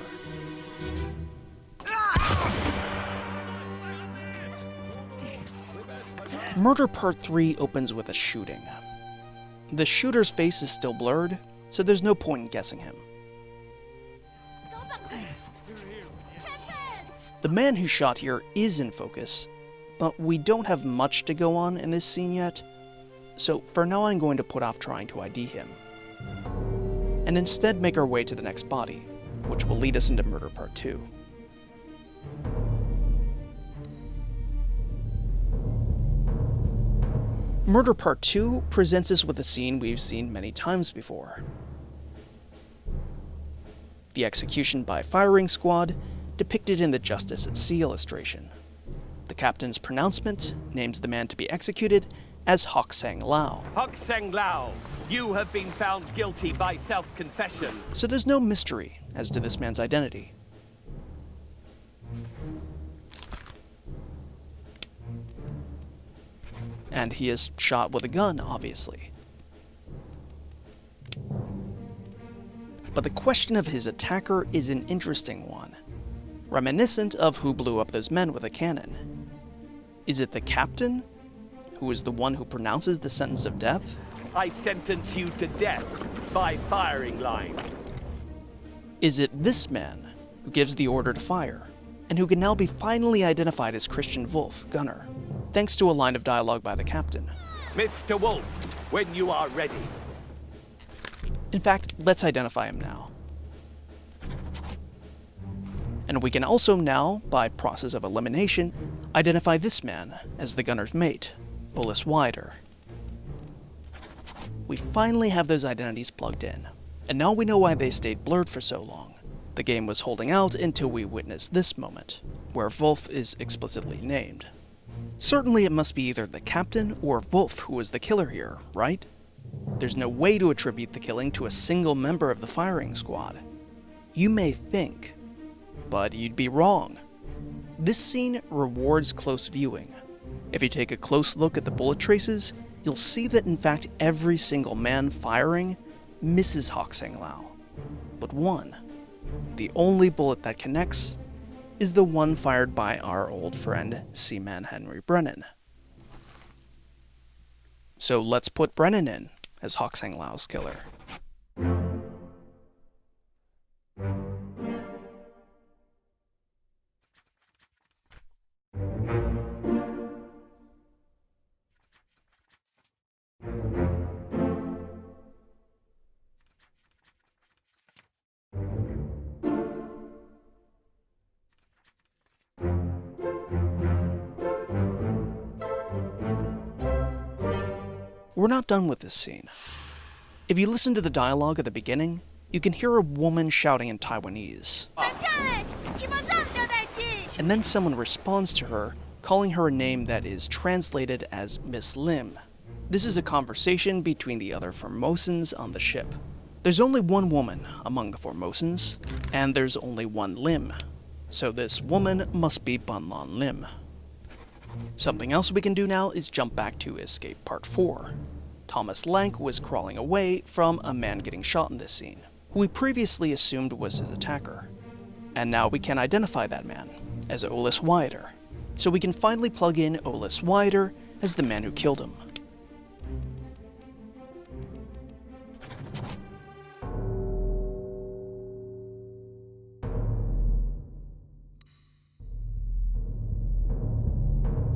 Murder Part 3 opens with a shooting. The shooter's face is still blurred, so there's no point in guessing him. The man who shot here is in focus, but we don't have much to go on in this scene yet, so for now I'm going to put off trying to ID him, and instead make our way to the next body, which will lead us into Murder Part 2. Murder Part 2 presents us with a scene we've seen many times before. The execution by firing squad depicted in the Justice at Sea illustration. The captain's pronouncement names the man to be executed as Hock Sang Lao. Hock Sang Lao, you have been found guilty by self-confession. So there's no mystery as to this man's identity. And he is shot with a gun, obviously. But the question of his attacker is an interesting one, reminiscent of who blew up those men with a cannon. Is it the captain, who is the one who pronounces the sentence of death? I sentence you to death by firing line. Is it this man who gives the order to fire, and who can now be finally identified as Christian Wolf, gunner, thanks to a line of dialogue by the captain? Mr. Wolf, when you are ready. In fact, let's identify him now. And we can also now, by process of elimination, identify this man as the gunner's mate, Ullis Wider. We finally have those identities plugged in, and now we know why they stayed blurred for so long. The game was holding out until we witnessed this moment, where Wolf is explicitly named. Certainly it must be either the captain or Wolf who was the killer here, right? There's no way to attribute the killing to a single member of the firing squad. You may think, but you'd be wrong. This scene rewards close viewing. If you take a close look at the bullet traces, you'll see that in fact every single man firing misses Hock Sang Lao. But one, the only bullet that connects, is the one fired by our old friend Seaman Henry Brennan. So let's put Brennan in as Hock Sang Lao's killer. We're not done with this scene. If you listen to the dialogue at the beginning, you can hear a woman shouting in Taiwanese. And then someone responds to her, calling her a name that is translated as Miss Lim. This is a conversation between the other Formosans on the ship. There's only one woman among the Formosans, and there's only one Lim. So this woman must be Bunlan Lim. Something else we can do now is jump back to Escape Part 4. Thomas Lank was crawling away from a man getting shot in this scene, who we previously assumed was his attacker. And now we can identify that man as Ullis Wider, so we can finally plug in Ullis Wider as the man who killed him.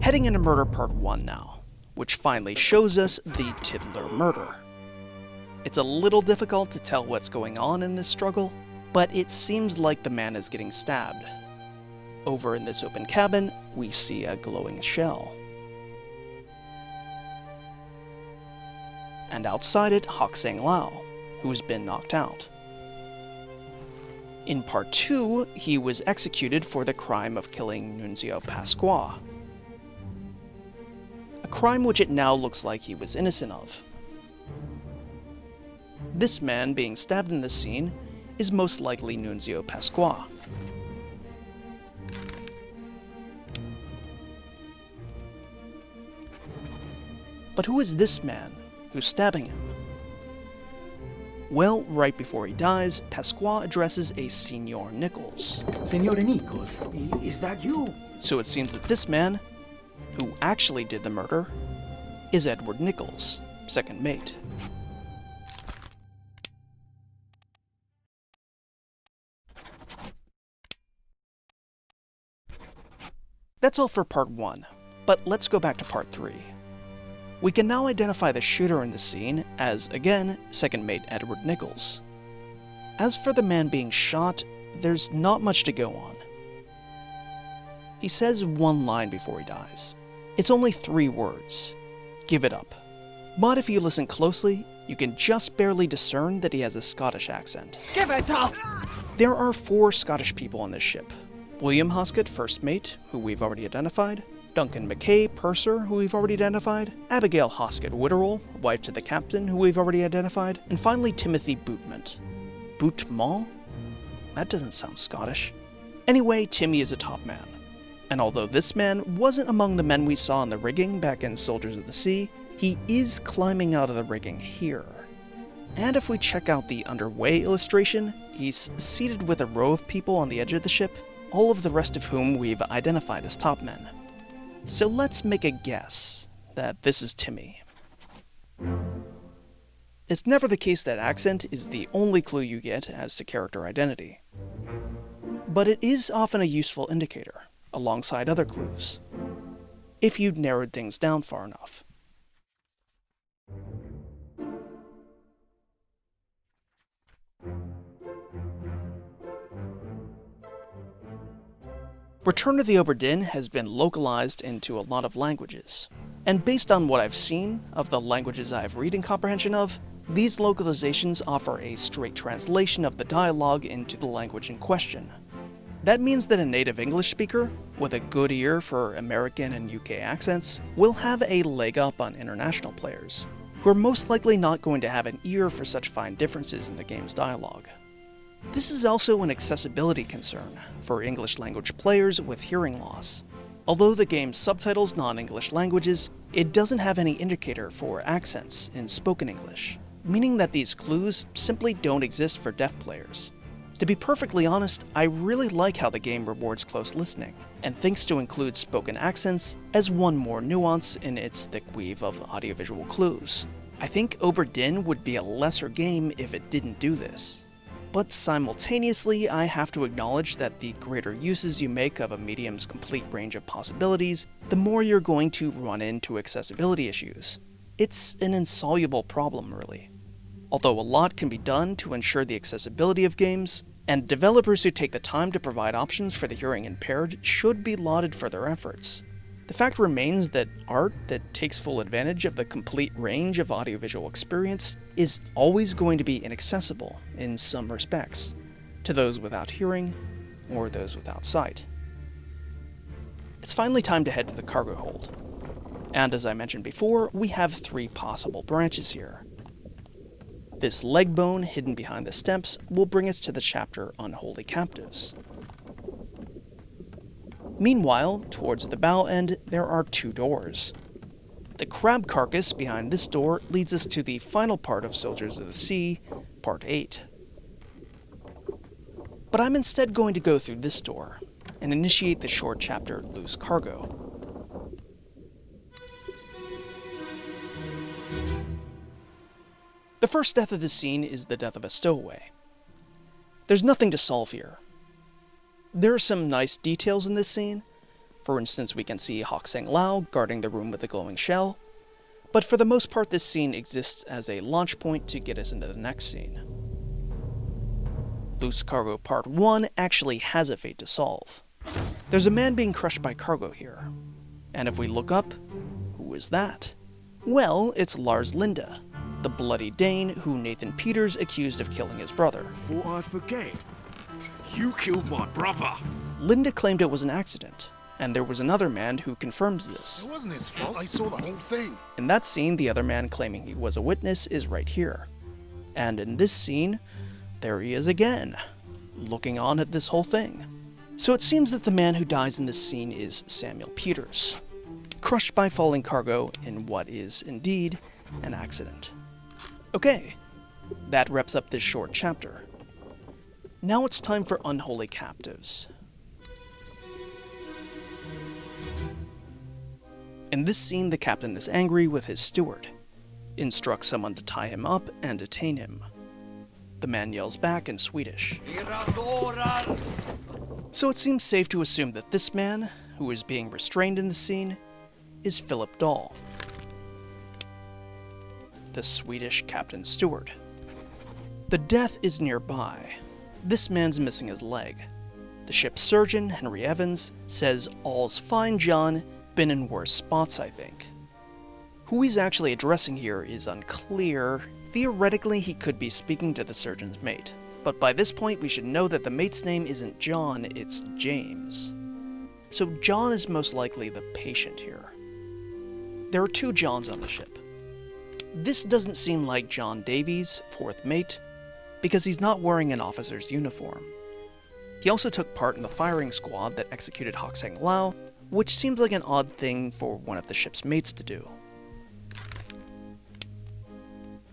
Heading into Murder Part 1 now, which finally shows us the titular murder. It's a little difficult to tell what's going on in this struggle, but it seems like the man is getting stabbed. Over in this open cabin, we see a glowing shell. And outside it, Hock Sang Lao, who's been knocked out. In Part 2, he was executed for the crime of killing Nunzio Pasqua, a crime which it now looks like he was innocent of. This man being stabbed in this scene is most likely Nunzio Pasqua. But who is this man who's stabbing him? Well, right before he dies, Pasqua addresses a Senor Nichols. Senor Nichols, is that you? So it seems that this man, who actually did the murder, is Edward Nichols, second mate. That's all for Part 1, but let's go back to Part 3. We can now identify the shooter in the scene as, again, second mate Edward Nichols. As for the man being shot, there's not much to go on. He says one line before he dies. It's only 3 words. Give it up. But if you listen closely, you can just barely discern that he has a Scottish accent. Give it up! There are 4 Scottish people on this ship, William Hoskett, first mate, who we've already identified, Duncan McKay, purser, who we've already identified, Abigail Hoskett Witterell, wife to the captain, who we've already identified, and finally Timothy Bootmont. Bootmont? That doesn't sound Scottish. Anyway, Timmy is a top man. And although this man wasn't among the men we saw in the rigging back in Soldiers of the Sea, he is climbing out of the rigging here. And if we check out the underway illustration, he's seated with a row of people on the edge of the ship, all of the rest of whom we've identified as top men. So let's make a guess that this is Timmy. It's never the case that accent is the only clue you get as to character identity. But it is often a useful indicator, alongside other clues, if you've narrowed things down far enough. Return to the Obra Dinn has been localized into a lot of languages, and based on what I've seen of the languages I have reading comprehension of, these localizations offer a straight translation of the dialogue into the language in question. That means that a native English speaker, with a good ear for American and UK accents, will have a leg up on international players, who are most likely not going to have an ear for such fine differences in the game's dialogue. This is also an accessibility concern for English language players with hearing loss. Although the game subtitles non-English languages, it doesn't have any indicator for accents in spoken English, meaning that these clues simply don't exist for deaf players. To be perfectly honest, I really like how the game rewards close listening, and thinks to include spoken accents as one more nuance in its thick weave of audiovisual clues. I think Obra Dinn would be a lesser game if it didn't do this. But simultaneously, I have to acknowledge that the greater uses you make of a medium's complete range of possibilities, the more you're going to run into accessibility issues. It's an insoluble problem, really. Although a lot can be done to ensure the accessibility of games, and developers who take the time to provide options for the hearing impaired should be lauded for their efforts. The fact remains that art that takes full advantage of the complete range of audiovisual experience is always going to be inaccessible in some respects, to those without hearing or those without sight. It's finally time to head to the cargo hold. And as I mentioned before, we have 3 possible branches here. This leg bone hidden behind the steps will bring us to the chapter Unholy Captives. Meanwhile, towards the bow end, there are 2 doors. The crab carcass behind this door leads us to the final part of Soldiers of the Sea, Part 8. But I'm instead going to go through this door, and initiate the short chapter Loose Cargo. The first death of the scene is the death of a stowaway. There's nothing to solve here. There are some nice details in this scene. For instance, we can see Hok Seng Lao guarding the room with the glowing shell, but for the most part this scene exists as a launch point to get us into the next scene. Loose Cargo Part 1 actually has a fate to solve. There's a man being crushed by cargo here, and if we look up, who is that? Well, it's Lars Linde, the bloody Dane who Nathan Peters accused of killing his brother. Thought I'd forget. You killed my brother. Linde claimed it was an accident, and there was another man who confirms this. It wasn't his fault. I saw the whole thing. In that scene, the other man claiming he was a witness is right here. And in this scene, there he is again, looking on at this whole thing. So it seems that the man who dies in this scene is Samuel Peters, crushed by falling cargo in what is indeed an accident. Okay, that wraps up this short chapter. Now it's time for Unholy Captives. In this scene, the captain is angry with his steward, instructs someone to tie him up and detain him. The man yells back in Swedish. So it seems safe to assume that this man, who is being restrained in the scene, is Philip Dahl, the Swedish captain's steward. The death is nearby. This man's missing his leg. The ship's surgeon, Henry Evans, says, "All's fine, John. Been in worse spots, I think." Who he's actually addressing here is unclear. Theoretically, he could be speaking to the surgeon's mate. But by this point, we should know that the mate's name isn't John, it's James. So John is most likely the patient here. There are 2 Johns on the ship. This doesn't seem like John Davies, 4th mate, because he's not wearing an officer's uniform. He also took part in the firing squad that executed Hoksang Lao, which seems like an odd thing for one of the ship's mates to do.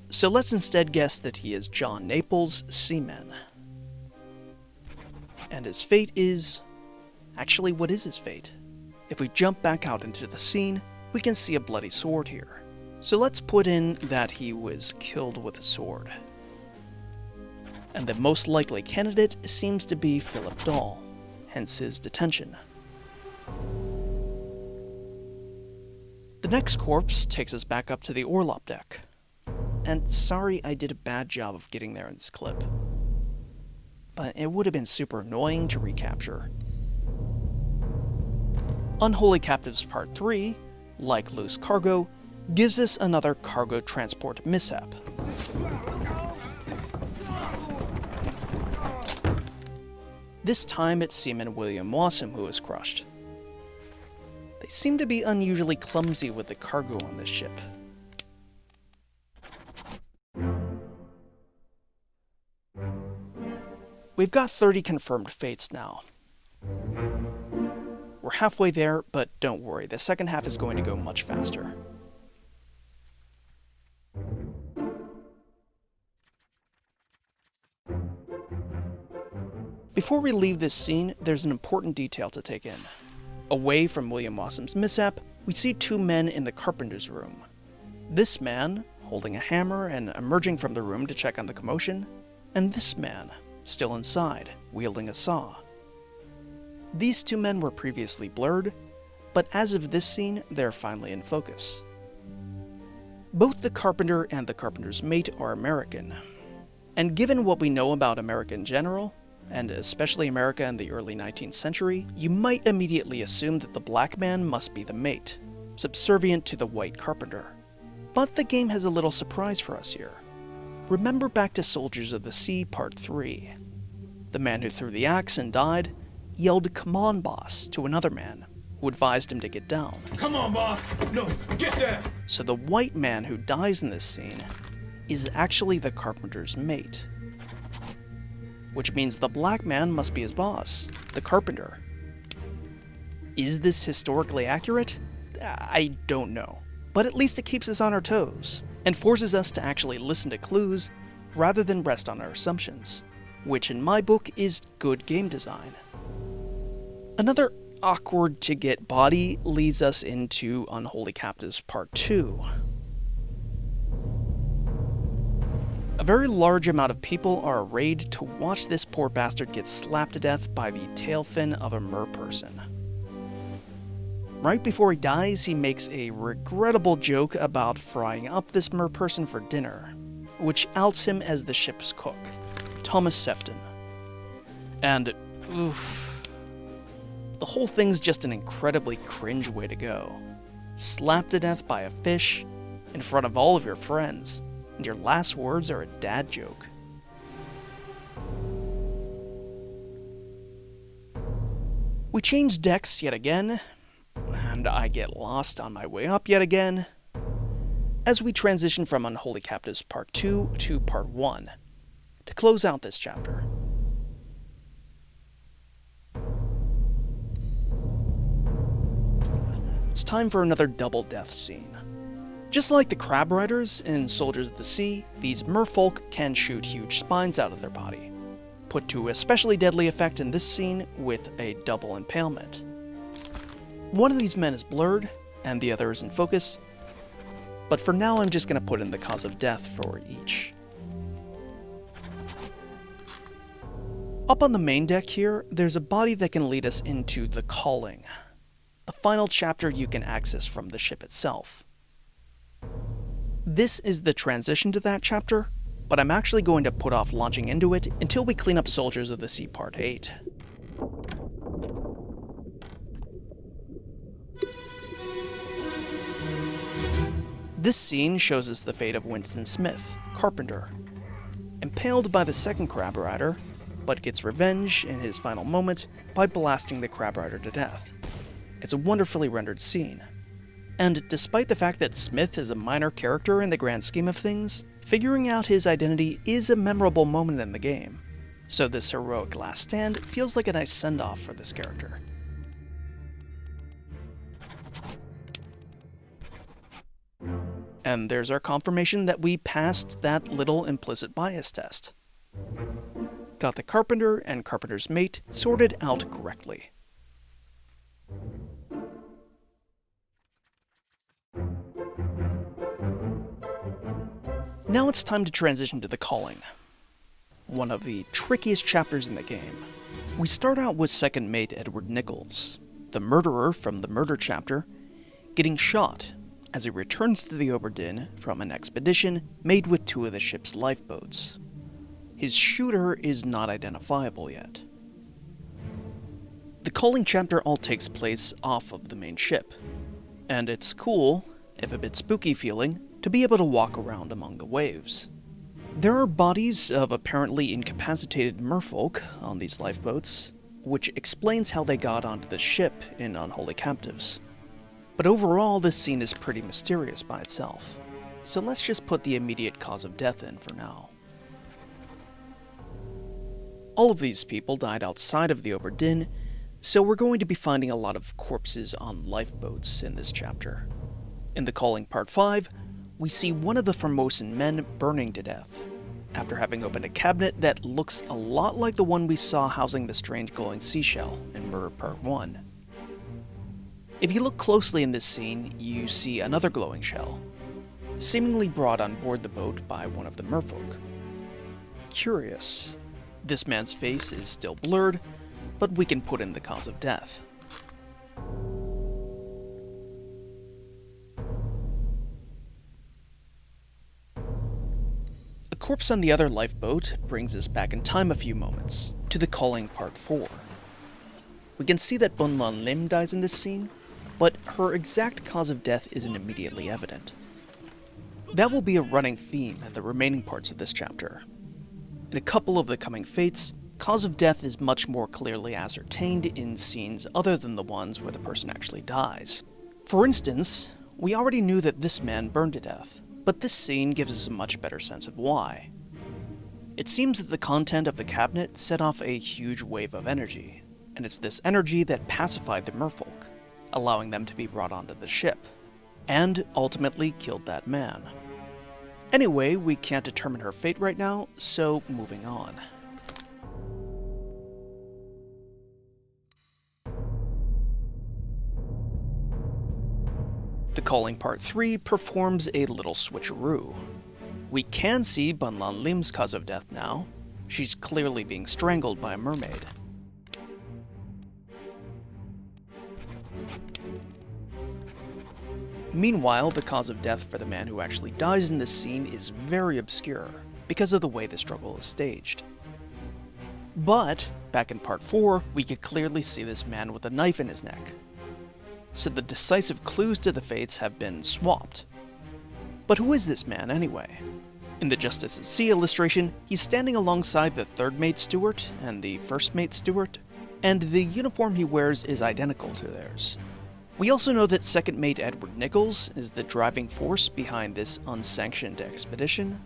So let's instead guess that he is John Naples, seaman. And his fate is... Actually, what is his fate? If we jump back out into the scene, we can see a bloody sword here. So let's put in that he was killed with a sword. And the most likely candidate seems to be Philip Dahl, hence his detention. The next corpse takes us back up to the orlop deck. And sorry I did a bad job of getting there in this clip, but it would have been super annoying to recapture. Unholy Captives Part 3, like Loose Cargo, gives us another cargo transport mishap. This time it's Seaman William Wassam who is crushed. They seem to be unusually clumsy with the cargo on this ship. We've got 30 confirmed fates now. We're halfway there, but don't worry, the second half is going to go much faster. Before we leave this scene, there's an important detail to take in. Away from William Wassam's mishap, we see 2 men in the carpenter's room. This man, holding a hammer and emerging from the room to check on the commotion, and this man, still inside, wielding a saw. These 2 men were previously blurred, but as of this scene, they're finally in focus. Both the carpenter and the carpenter's mate are American. And given what we know about America in general, and especially America in the early 19th century, you might immediately assume that the black man must be the mate, subservient to the white carpenter. But the game has a little surprise for us here. Remember back to Soldiers of the Sea Part 3. The man who threw the axe and died yelled "Come on, boss," to another man, who advised him to get down. Come on, boss! No, get there! So the white man who dies in this scene is actually the carpenter's mate. Which means the black man must be his boss, the carpenter. Is this historically accurate? I don't know. But at least it keeps us on our toes, and forces us to actually listen to clues rather than rest on our assumptions, which in my book is good game design. Another awkward to get body leads us into Unholy Captives Part 2. A very large amount of people are arrayed to watch this poor bastard get slapped to death by the tail fin of a merperson. Right before he dies, he makes a regrettable joke about frying up this merperson for dinner, which outs him as the ship's cook, Thomas Sefton. And, oof, the whole thing's just an incredibly cringe way to go. Slapped to death by a fish, in front of all of your friends, and your last words are a dad joke. We change decks yet again, and I get lost on my way up yet again, as we transition from Unholy Captives Part 2 to Part 1, to close out this chapter. It's time for another double death scene. Just like the crab riders in Soldiers of the Sea, these merfolk can shoot huge spines out of their body, put to especially deadly effect in this scene with a double impalement. One of these men is blurred, and the other is in focus, but for now I'm just going to put in the cause of death for each. Up on the main deck here, there's a body that can lead us into The Calling, the final chapter you can access from the ship itself. This is the transition to that chapter, but I'm actually going to put off launching into it until we clean up Soldiers of the Sea Part 8. This scene shows us the fate of Winston Smith, carpenter. impaled by the second crab rider, but gets revenge in his final moment by blasting the crab rider to death. It's a wonderfully rendered scene. And despite the fact that Smith is a minor character in the grand scheme of things, figuring out his identity is a memorable moment in the game. So this heroic last stand feels like a nice send-off for this character. And there's our confirmation that we passed that little implicit bias test. Got the carpenter and carpenter's mate sorted out correctly. Now it's time to transition to the calling. One of the trickiest chapters in the game. We start out with second mate Edward Nichols, the murderer from the murder chapter, getting shot as he returns to the Obra Dinn from an expedition made with 2 of the ship's lifeboats. His shooter is not identifiable yet. The calling chapter all takes place off of the main ship, and it's cool, if a bit spooky feeling, to be able to walk around among the waves. There are bodies of apparently incapacitated merfolk on these lifeboats, which explains how they got onto the ship in Unholy Captives. But overall, this scene is pretty mysterious by itself, so let's just put the immediate cause of death in for now. All of these people died outside of the Obra Dinn, so we're going to be finding a lot of corpses on lifeboats in this chapter. In the Calling Part 5, we see one of the Formosan men burning to death, after having opened a cabinet that looks a lot like the one we saw housing the strange glowing seashell in Murder Part 1. If you look closely in this scene, you see another glowing shell, seemingly brought on board the boat by one of the merfolk. Curious. This man's face is still blurred, but we can put in the cause of death. A corpse on the other lifeboat brings us back in time a few moments, to the Calling Part 4. We can see that Bun Lan Lim dies in this scene, but her exact cause of death isn't immediately evident. That will be a running theme in the remaining parts of this chapter. In a couple of the coming fates, cause of death is much more clearly ascertained in scenes other than the ones where the person actually dies. For instance, we already knew that this man burned to death, but this scene gives us a much better sense of why. It seems that the content of the cabinet set off a huge wave of energy, and it's this energy that pacified the merfolk, allowing them to be brought onto the ship, and ultimately killed that man. Anyway, we can't determine her fate right now, so moving on. The Calling Part 3 performs a little switcheroo. We can see Bun Lan Lim's cause of death now. She's clearly being strangled by a mermaid. Meanwhile, the cause of death for the man who actually dies in this scene is very obscure, because of the way the struggle is staged. But, back in Part 4, we could clearly see this man with a knife in his neck. So the decisive clues to the fates have been swapped. But who is this man, anyway? In the Justice at Sea illustration, he's standing alongside the third mate steward and the first mate steward, and the uniform he wears is identical to theirs. We also know that second mate Edward Nichols is the driving force behind this unsanctioned expedition,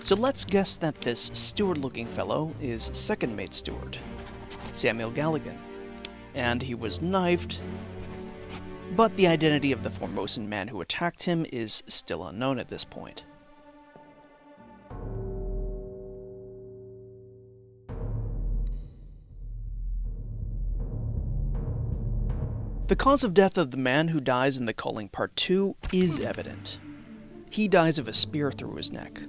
so let's guess that this steward-looking fellow is second mate steward, Samuel Galligan, and he was knifed, but the identity of the Formosan man who attacked him is still unknown at this point. The cause of death of the man who dies in the Calling Part 2 is evident. He dies of a spear through his neck.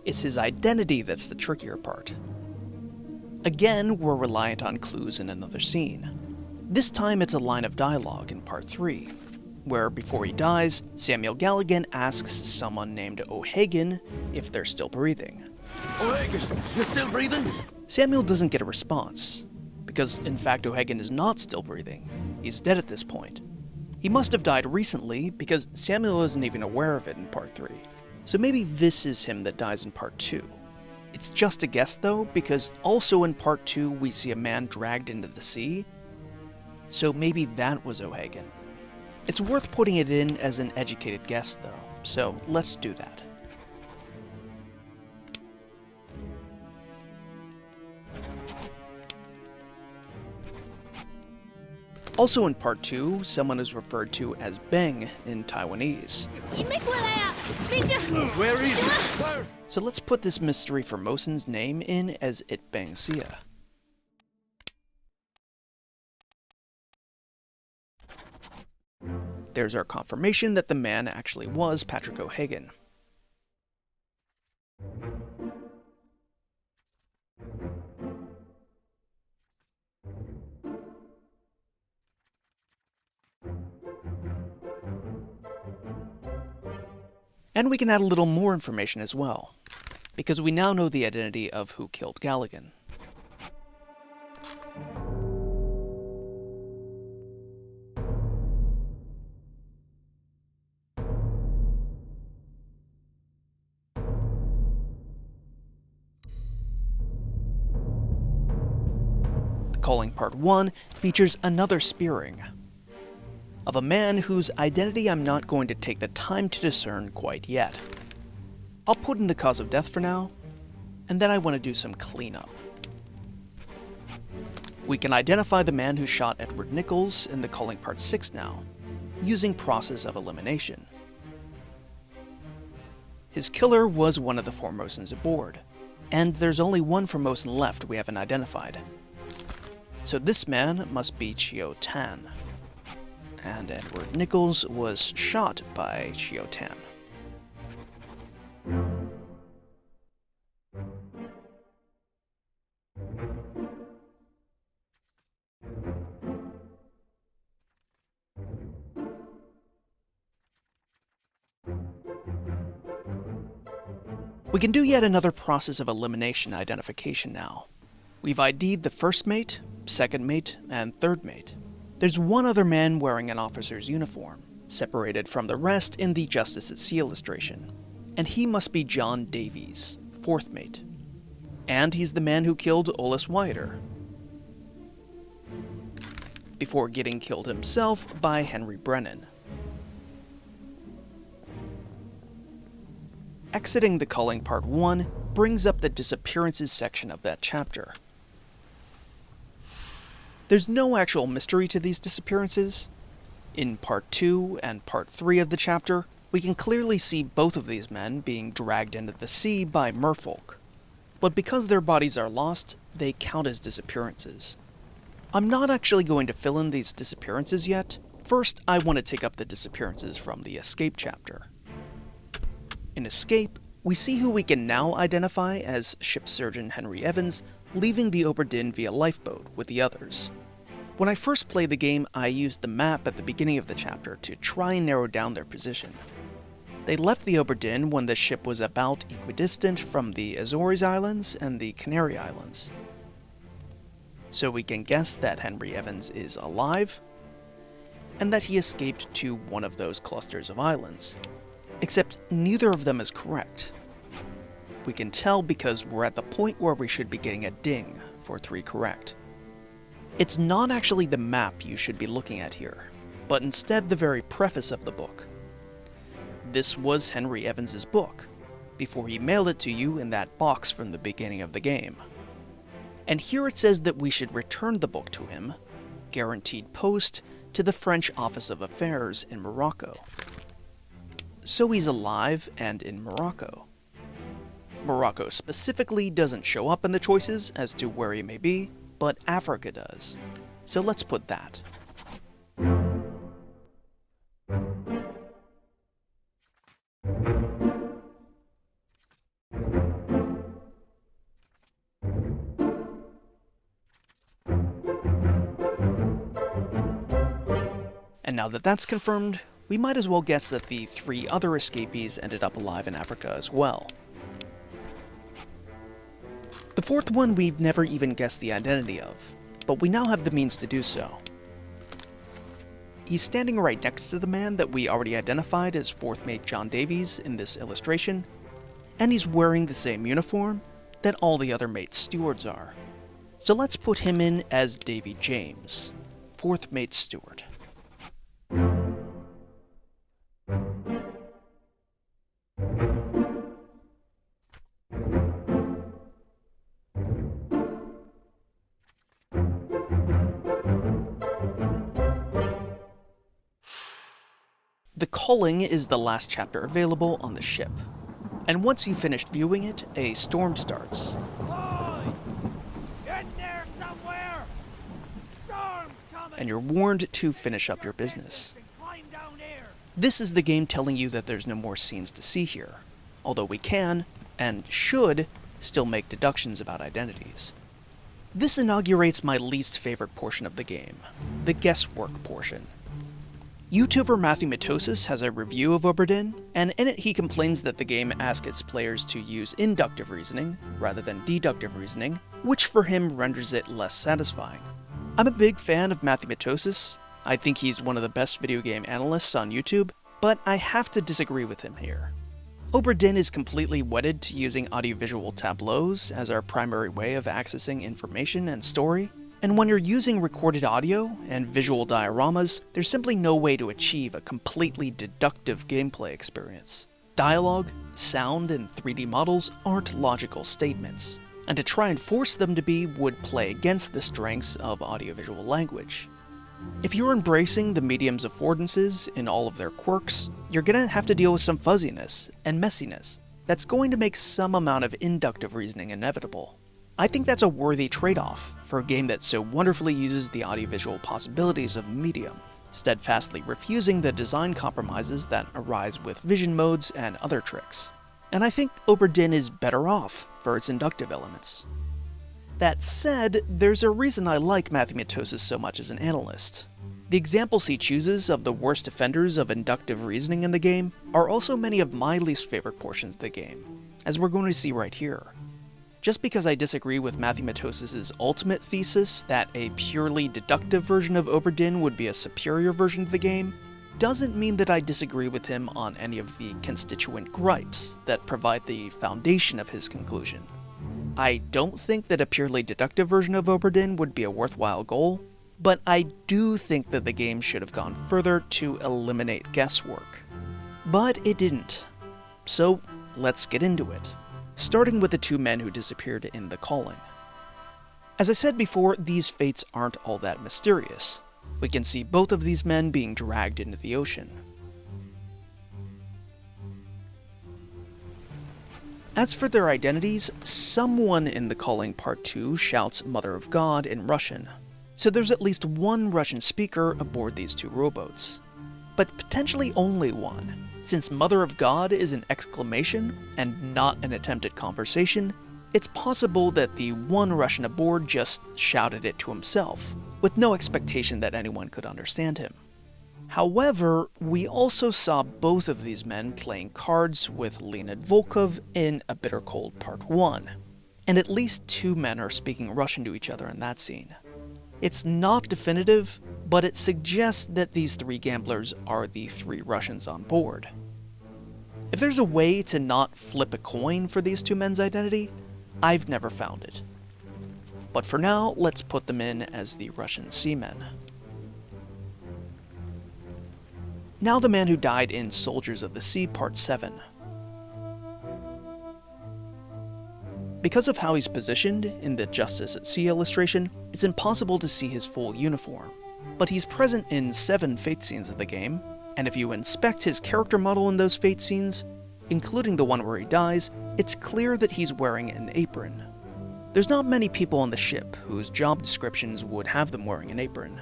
It's his identity that's the trickier part. Again, we're reliant on clues in another scene. This time it's a line of dialogue in Part 3, where before he dies, Samuel Galligan asks someone named O'Hagan if they're still breathing. O'Hagan, you still breathing? Samuel doesn't get a response, because in fact O'Hagan is not still breathing. He's dead at this point. He must have died recently, because Samuel isn't even aware of it in Part 3. So maybe this is him that dies in part 2. It's just a guess though, because also in part 2 we see a man dragged into the sea. So maybe that was O'Hagan. It's worth putting it in as an educated guess though, so let's do that. Also in part 2, someone is referred to as Beng in Taiwanese. Where is he? So let's put this mystery Formosan's name in as It Beng Sia. There's our confirmation that the man actually was Patrick O'Hagan. And we can add a little more information as well, because we now know the identity of who killed Galligan. The Calling Part 1 features another spearing of a man whose identity I'm not going to take the time to discern quite yet. I'll put in the cause of death for now, and then I want to do some cleanup. We can identify the man who shot Edward Nichols in The Calling Part 6 now, using process of elimination. His killer was one of the Formosans aboard, and there's only one Formosan left we haven't identified. So this man must be Chio Tan. And Edward Nichols was shot by Chio Tan. We can do yet another process of elimination identification now. We've ID'd the first mate, second mate, and third mate. There's one other man wearing an officer's uniform, separated from the rest in the Justice at Sea illustration, and he must be John Davies, fourth mate. And he's the man who killed Ollis Wyatter, before getting killed himself by Henry Brennan. Exiting The Calling Part 1 brings up the disappearances section of that chapter. There's no actual mystery to these disappearances. In Part 2 and Part 3 of the chapter, we can clearly see both of these men being dragged into the sea by merfolk. But because their bodies are lost, they count as disappearances. I'm not actually going to fill in these disappearances yet. First, I want to take up the disappearances from the Escape chapter. In Escape, we see who we can now identify as ship surgeon Henry Evans leaving the Obra Dinn via lifeboat with the others. When I first played the game, I used the map at the beginning of the chapter to try and narrow down their position. They left the Obra Dinn when the ship was about equidistant from the Azores Islands and the Canary Islands. So we can guess that Henry Evans is alive, and that he escaped to one of those clusters of islands. Except neither of them is correct. We can tell because we're at the point where we should be getting a ding for 3 correct. It's not actually the map you should be looking at here, but instead the very preface of the book. This was Henry Evans's book, before he mailed it to you in that box from the beginning of the game. And here it says that we should return the book to him, guaranteed post, to the French Office of Affairs in Morocco. So he's alive and in Morocco. Morocco specifically doesn't show up in the choices as to where he may be, but Africa does. So let's put that. And now that that's confirmed, we might as well guess that the 3 other escapees ended up alive in Africa as well. The fourth one we've never even guessed the identity of, but we now have the means to do so. he's standing right next to the man that we already identified as 4th Mate John Davies in this illustration, and he's wearing the same uniform that all the other Mate stewards are. So let's put him in as Davy James, 4th Mate Steward. The Calling is the last chapter available on the ship, and once you've finished viewing it, a storm starts. Boy! In there somewhere! Storm's coming! And you're warned to finish up your business. Climb down here! This is the game telling you that there's no more scenes to see here, although we can, and should, still make deductions about identities. This inaugurates my least favorite portion of the game, the guesswork portion. YouTuber Matthew Mitosis has a review of Obra Dinn, and in it he complains that the game asks its players to use inductive reasoning rather than deductive reasoning, which for him renders it less satisfying. I'm a big fan of Matthew Mitosis. I think he's one of the best video game analysts on YouTube, but I have to disagree with him here. Obra Dinn is completely wedded to using audiovisual tableaus as our primary way of accessing information and story, and when you're using recorded audio and visual dioramas, there's simply no way to achieve a completely deductive gameplay experience. Dialogue, sound, and 3D models aren't logical statements, and to try and force them to be would play against the strengths of audiovisual language. If you're embracing the medium's affordances in all of their quirks, you're gonna have to deal with some fuzziness and messiness that's going to make some amount of inductive reasoning inevitable. I think that's a worthy trade-off for a game that so wonderfully uses the audiovisual possibilities of the medium, steadfastly refusing the design compromises that arise with vision modes and other tricks. And I think Obra Dinn is better off for its inductive elements. That said, there's a reason I like Matthew Mitosis so much as an analyst. The examples he chooses of the worst offenders of inductive reasoning in the game are also many of my least favorite portions of the game, as we're going to see right here. Just because I disagree with Matthew Mitosis' ultimate thesis that a purely deductive version of Obra Dinn would be a superior version of the game, doesn't mean that I disagree with him on any of the constituent gripes that provide the foundation of his conclusion. I don't think that a purely deductive version of Obra Dinn would be a worthwhile goal, but I do think that the game should have gone further to eliminate guesswork. But it didn't. So let's get into it, starting with the two men who disappeared in The Calling. As I said before, these fates aren't all that mysterious. We can see both of these men being dragged into the ocean. As for their identities, someone in The Calling Part 2 shouts Mother of God in Russian, so there's at least one Russian speaker aboard these two rowboats. But potentially only one, since Mother of God is an exclamation and not an attempt at conversation. It's possible that the one Russian aboard just shouted it to himself, with no expectation that anyone could understand him. However, we also saw both of these men playing cards with Leonid Volkov in A Bitter Cold Part 1, and at least two men are speaking Russian to each other in that scene. It's not definitive, but it suggests that these three gamblers are the three Russians on board. If there's a way to not flip a coin for these two men's identity, I've never found it. But for now, let's put them in as the Russian seamen. Now the man who died in Soldiers of the Sea Part 7. Because of how he's positioned in the Justice at Sea illustration, it's impossible to see his full uniform, but he's present in 7 Fate scenes of the game, and if you inspect his character model in those Fate scenes, including the one where he dies, it's clear that he's wearing an apron. There's not many people on the ship whose job descriptions would have them wearing an apron.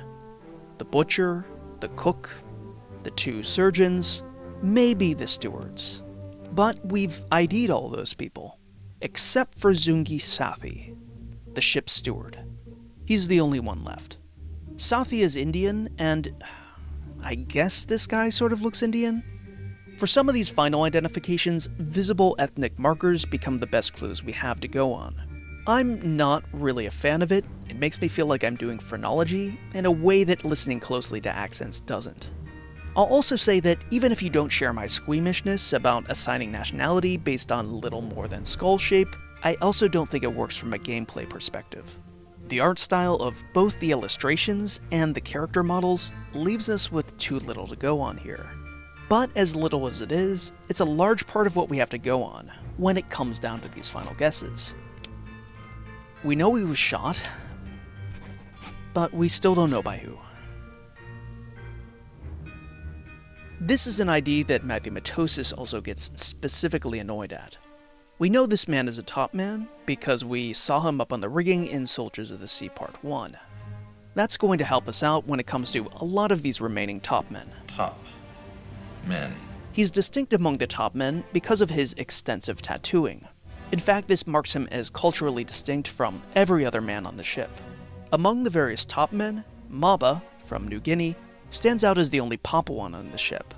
The butcher, the cook, the 2 surgeons, maybe the stewards. But we've ID'd all those people, except for Zungi Sathi, the ship's steward. He's the only one left. Sathi is Indian, and I guess this guy sort of looks Indian? For some of these final identifications, visible ethnic markers become the best clues we have to go on. I'm not really a fan of it. It makes me feel like I'm doing phrenology in a way that listening closely to accents doesn't. I'll also say that even if you don't share my squeamishness about assigning nationality based on little more than skull shape, I also don't think it works from a gameplay perspective. The art style of both the illustrations and the character models leaves us with too little to go on here. But as little as it is, it's a large part of what we have to go on when it comes down to these final guesses. We know he was shot, but we still don't know by who. This is an ID that Matthew Matosis also gets specifically annoyed at. We know this man is a top man because we saw him up on the rigging in Soldiers of the Sea Part 1. That's going to help us out when it comes to a lot of these remaining top men. Top. Men. He's distinct among the top men because of his extensive tattooing. In fact, this marks him as culturally distinct from every other man on the ship. Among the various top men, Maba, from New Guinea, stands out as the only Papuan on the ship.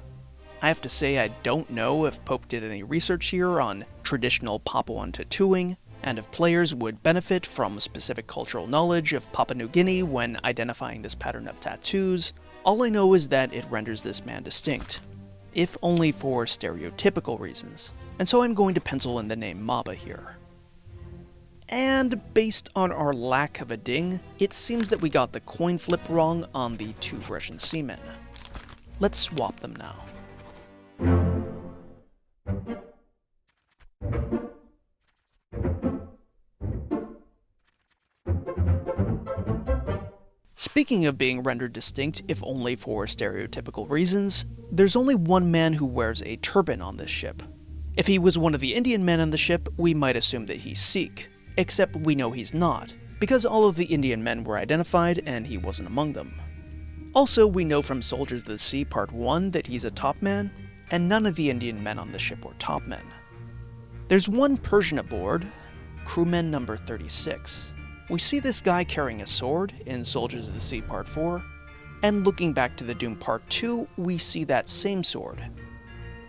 I have to say I don't know if Pope did any research here on traditional Papuan tattooing, and if players would benefit from specific cultural knowledge of Papua New Guinea when identifying this pattern of tattoos. All I know is that it renders this man distinct, if only for stereotypical reasons, and so I'm going to pencil in the name Maba here. And based on our lack of a ding, it seems that we got the coin flip wrong on the 2 Russian seamen. Let's swap them now. Speaking of being rendered distinct, if only for stereotypical reasons, there's only one man who wears a turban on this ship. If he was one of the Indian men on the ship, we might assume that he's Sikh, except we know he's not, because all of the Indian men were identified and he wasn't among them. Also, we know from Soldiers of the Sea Part 1 that he's a top man, and none of the Indian men on the ship were top men. There's one Persian aboard, crewman number 36. We see this guy carrying a sword in Soldiers of the Sea Part 4, and looking back to the Doom Part 2, we see that same sword,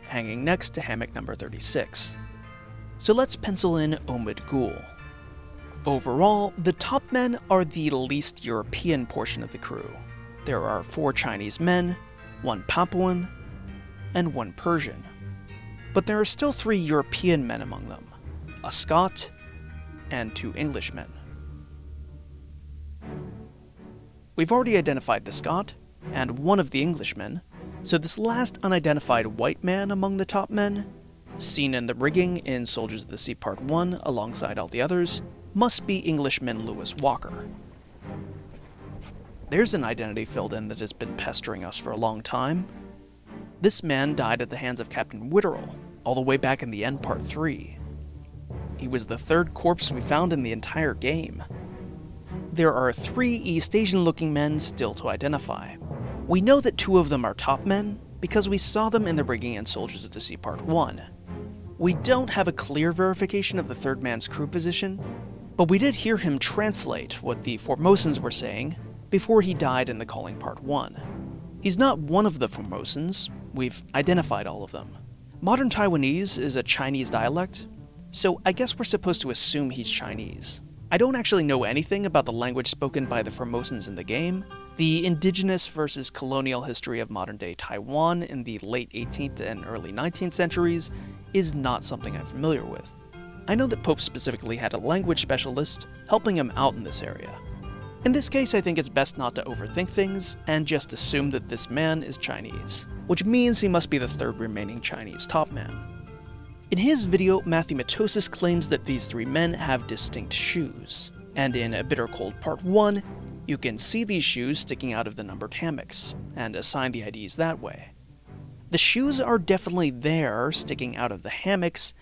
hanging next to hammock number 36. So let's pencil in Omid Gul. Overall, the top men are the least European portion of the crew. There are 4 Chinese men, 1 Papuan, and 1 Persian. But there are still 3 European men among them, a Scot, and 2 Englishmen. We've already identified the Scot, and one of the Englishmen, so this last unidentified white man among the top men, seen in the rigging in Soldiers of the Sea Part 1 alongside all the others, must be Englishman Lewis Walker. There's an identity filled in that has been pestering us for a long time. This man died at the hands of Captain Witterell, all the way back in the end Part 3. He was the 3rd corpse we found in the entire game. There are 3 East Asian-looking men still to identify. We know that 2 of them are top men, because we saw them in the rigging in Soldiers of the Sea Part 1. We don't have a clear verification of the 3rd man's crew position, but we did hear him translate what the Formosans were saying before he died in the Calling Part 1. He's not one of the Formosans, we've identified all of them. Modern Taiwanese is a Chinese dialect, so I guess we're supposed to assume he's Chinese. I don't actually know anything about the language spoken by the Formosans in the game. The indigenous versus colonial history of modern-day Taiwan in the late 18th and early 19th centuries is not something I'm familiar with. I know that Pope specifically had a language specialist helping him out in this area. In this case, I think it's best not to overthink things and just assume that this man is Chinese, which means he must be the 3rd remaining Chinese top man. In his video, Matthew Matosis claims that these 3 men have distinct shoes, and in A Bitter Cold Part 1, you can see these shoes sticking out of the numbered hammocks, and assign the IDs that way. The shoes are definitely there, sticking out of the hammocks,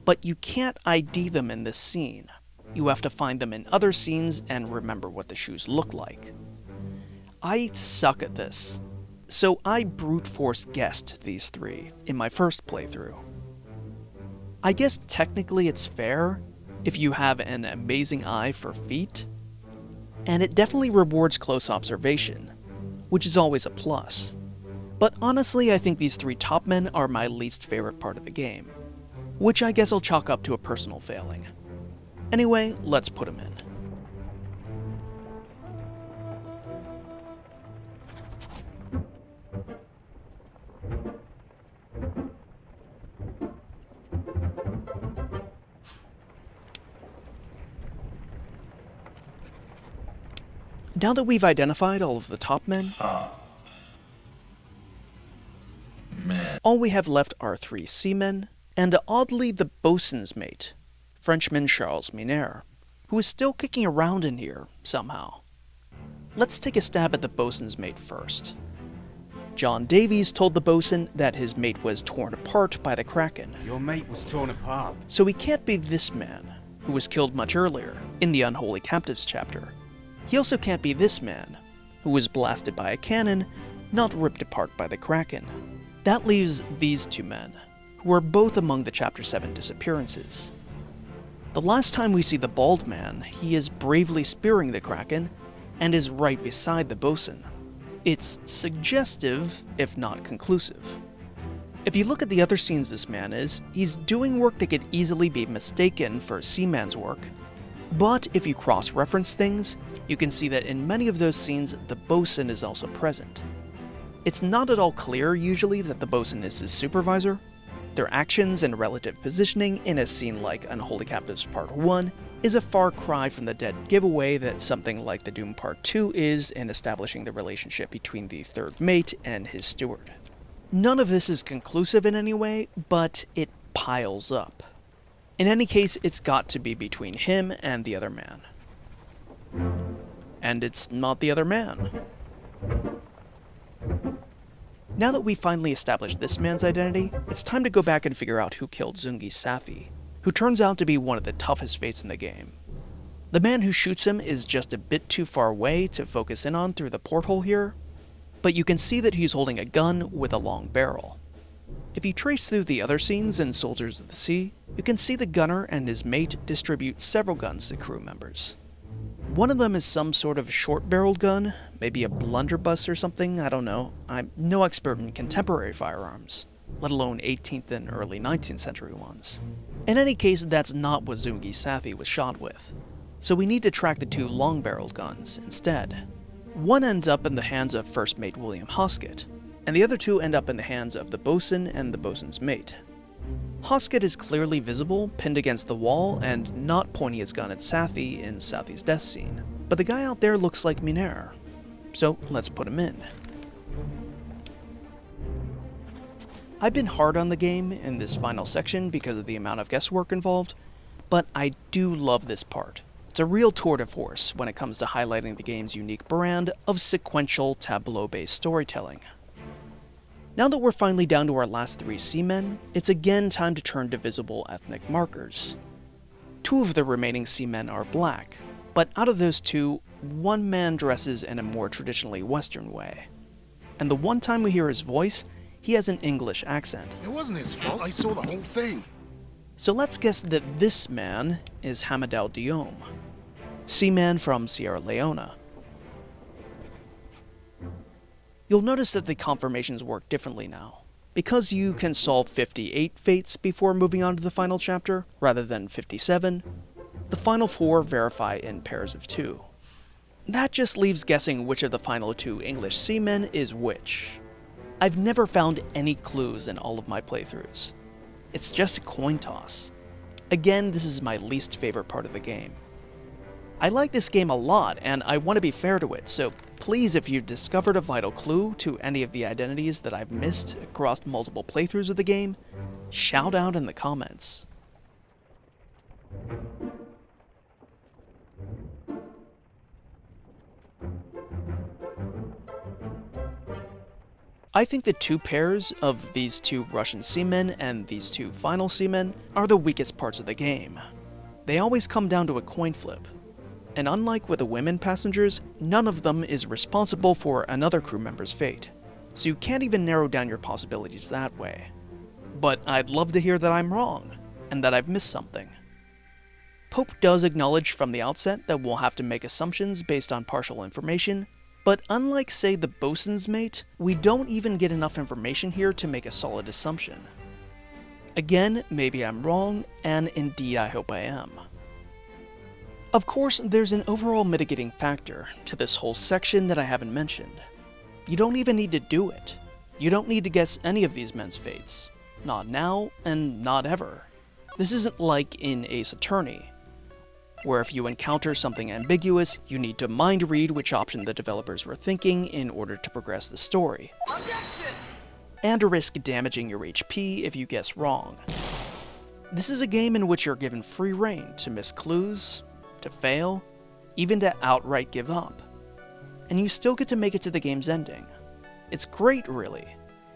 but you can't ID them in this scene. You have to find them in other scenes and remember what the shoes look like. I suck at this, so I brute force guessed these 3 in my first playthrough. I guess technically it's fair if you have an amazing eye for feet, and it definitely rewards close observation, which is always a plus. But honestly, I think these 3 top men are my least favorite part of the game, which I guess I'll chalk up to a personal failing. Anyway, let's put him in. Now that we've identified all of the top men, all we have left are 3 seamen, and oddly the bosun's mate, Frenchman Charles Minaire, who is still kicking around in here, somehow. Let's take a stab at the bosun's mate first. John Davies told the bosun that his mate was torn apart by the Kraken. Your mate was torn apart. So he can't be this man, who was killed much earlier, in the Unholy Captives chapter. He also can't be this man, who was blasted by a cannon, not ripped apart by the Kraken. That leaves these 2 men, who are both among the Chapter 7 disappearances. The last time we see the bald man, he is bravely spearing the Kraken, and is right beside the bosun. It's suggestive, if not conclusive. If you look at the other scenes this man is, he's doing work that could easily be mistaken for a seaman's work. But if you cross-reference things, you can see that in many of those scenes, the bosun is also present. It's not at all clear, usually, that the bosun is his supervisor. Their actions and relative positioning in a scene like Unholy Captives Part 1 is a far cry from the dead giveaway that something like The Doom Part 2 is in establishing the relationship between the third mate and his steward. None of this is conclusive in any way, but it piles up. In any case, it's got to be between him and the other man. And it's not the other man. Now that we finally established this man's identity, it's time to go back and figure out who killed Zungi Sathi, who turns out to be one of the toughest fates in the game. The man who shoots him is just a bit too far away to focus in on through the porthole here, but you can see that he's holding a gun with a long barrel. If you trace through the other scenes in Soldiers of the Sea, you can see the gunner and his mate distribute several guns to crew members. One of them is some sort of short-barreled gun, maybe a blunderbuss or something, I don't know. I'm no expert in contemporary firearms, let alone 18th and early 19th century ones. In any case, that's not what Zungi Sathi was shot with, so we need to track the 2 long-barreled guns instead. One ends up in the hands of First Mate William Hoskett, and the other 2 end up in the hands of the bosun and the bosun's mate. Hoskett is clearly visible, pinned against the wall, and not pointing his gun at Sathi in Sathi's death scene. But the guy out there looks like Minaire, so let's put him in. I've been hard on the game in this final section because of the amount of guesswork involved, but I do love this part. It's a real tour de force when it comes to highlighting the game's unique brand of sequential tableau-based storytelling. Now that we're finally down to our last 3 seamen, it's again time to turn to visible ethnic markers. 2 of the remaining seamen are black, but out of those 2, one man dresses in a more traditionally Western way. And the one time we hear his voice, he has an English accent. It wasn't his fault. I saw the whole thing. So let's guess that this man is Hamadou Diom, seaman from Sierra Leone. You'll notice that the confirmations work differently now. Because you can solve 58 fates before moving on to the final chapter, rather than 57, the final 4 verify in pairs of 2. That just leaves guessing which of the final 2 English seamen is which. I've never found any clues in all of my playthroughs. It's just a coin toss. Again, this is my least favorite part of the game. I like this game a lot, and I want to be fair to it, so please, if you've discovered a vital clue to any of the identities that I've missed across multiple playthroughs of the game, shout out in the comments. I think the 2 pairs of these 2 Russian seamen and these 2 final seamen are the weakest parts of the game. They always come down to a coin flip. And unlike with the women passengers, none of them is responsible for another crew member's fate, so you can't even narrow down your possibilities that way. But I'd love to hear that I'm wrong, and that I've missed something. Pope does acknowledge from the outset that we'll have to make assumptions based on partial information, but unlike, say, the bosun's mate, we don't even get enough information here to make a solid assumption. Again, maybe I'm wrong, and indeed I hope I am. Of course, there's an overall mitigating factor to this whole section that I haven't mentioned. You don't even need to do it. You don't need to guess any of these men's fates. Not now, and not ever. This isn't like in Ace Attorney, where if you encounter something ambiguous, you need to mind read which option the developers were thinking in order to progress the story. And risk damaging your HP if you guess wrong. This is a game in which you're given free rein to miss clues, to fail, even to outright give up. And you still get to make it to the game's ending. It's great, really.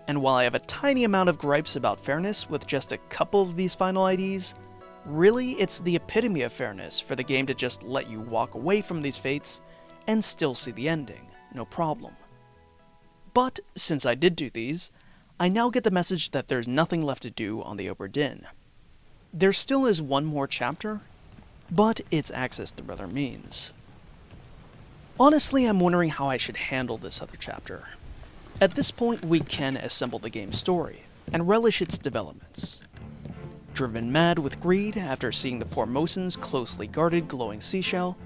And while I have a tiny amount of gripes about fairness with just a couple of these final IDs, really it's the epitome of fairness for the game to just let you walk away from these fates and still see the ending, no problem. But since I did do these, I now get the message that there's nothing left to do on the Obra Dinn. There still is one more chapter, but it's accessed through other means. Honestly, I'm wondering how I should handle this other chapter. At this point, we can assemble the game's story and relish its developments. Driven mad with greed after seeing the Formosan's closely guarded glowing seashell,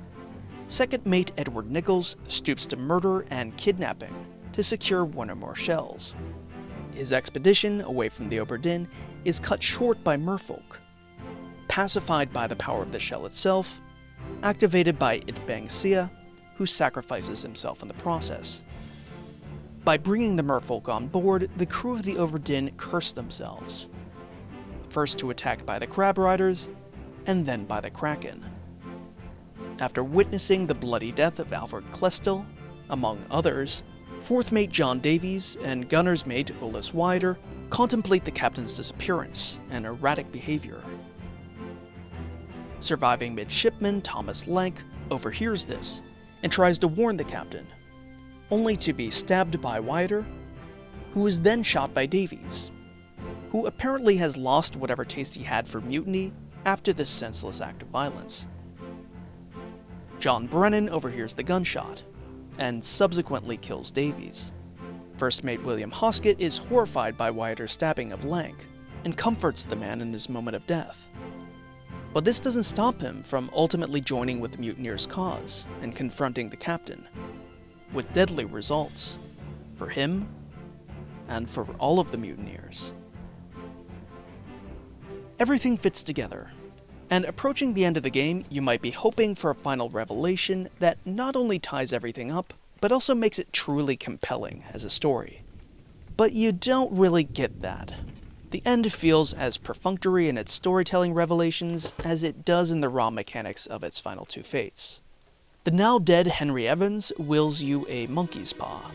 second mate Edward Nichols stoops to murder and kidnapping to secure one or more shells. His expedition away from the Obra Dinn is cut short by merfolk, pacified by the power of the shell itself, activated by Itbang Sia, who sacrifices himself in the process. By bringing the merfolk on board, the crew of the Obra Dinn curse themselves, first to attack by the crab riders, and then by the kraken. After witnessing the bloody death of Alfred Klestil, among others, fourth mate John Davies and gunner's mate Ulis Wider contemplate the captain's disappearance and erratic behavior. Surviving midshipman Thomas Lank overhears this and tries to warn the captain, only to be stabbed by Wider, who is then shot by Davies, who apparently has lost whatever taste he had for mutiny after this senseless act of violence. John Brennan overhears the gunshot, and subsequently kills Davies. First mate William Hoskett is horrified by Wider's stabbing of Lank, and comforts the man in his moment of death. But this doesn't stop him from ultimately joining with the mutineers' cause and confronting the captain, with deadly results, for him, and for all of the mutineers. Everything fits together, and approaching the end of the game, you might be hoping for a final revelation that not only ties everything up, but also makes it truly compelling as a story. But you don't really get that. The end feels as perfunctory in its storytelling revelations as it does in the raw mechanics of its final two fates. The now dead Henry Evans wills you a monkey's paw,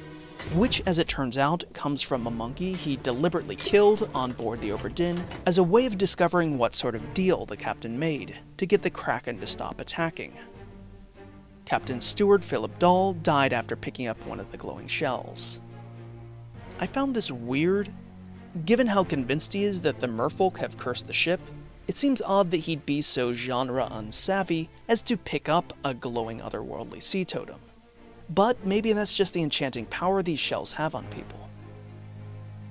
which, as it turns out, comes from a monkey he deliberately killed on board the Obra Dinn as a way of discovering what sort of deal the captain made to get the Kraken to stop attacking. Captain Steward Philip Dahl died after picking up one of the glowing shells. I found this weird. Given how convinced he is that the merfolk have cursed the ship, it seems odd that he'd be so genre unsavvy as to pick up a glowing otherworldly sea totem. But maybe that's just the enchanting power these shells have on people.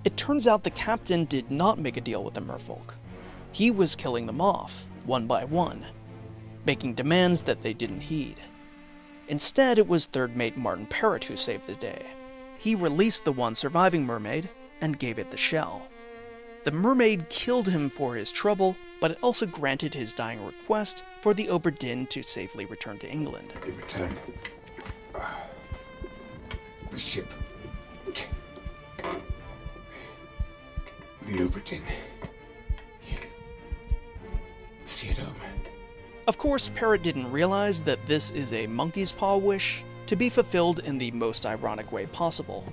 It turns out the captain did not make a deal with the merfolk. He was killing them off, one by one, making demands that they didn't heed. Instead, it was third mate Martin Parrott who saved the day. He released the one surviving mermaid and gave it the shell. The mermaid killed him for his trouble, but it also granted his dying request for the Obra Dinn to safely return to England. They return. The ship. The Obra Dinn. See it home. Of course, Parrott didn't realize that this is a monkey's paw wish to be fulfilled in the most ironic way possible.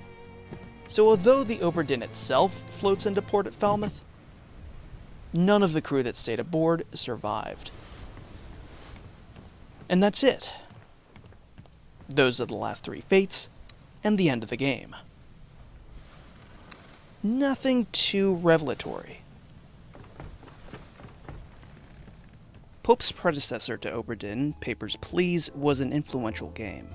So although the Obra Dinn itself floats into port at Falmouth, none of the crew that stayed aboard survived. And that's it. Those are the last three fates, and the end of the game. Nothing too revelatory. Pope's predecessor to Obra Dinn, Papers, Please, was an influential game,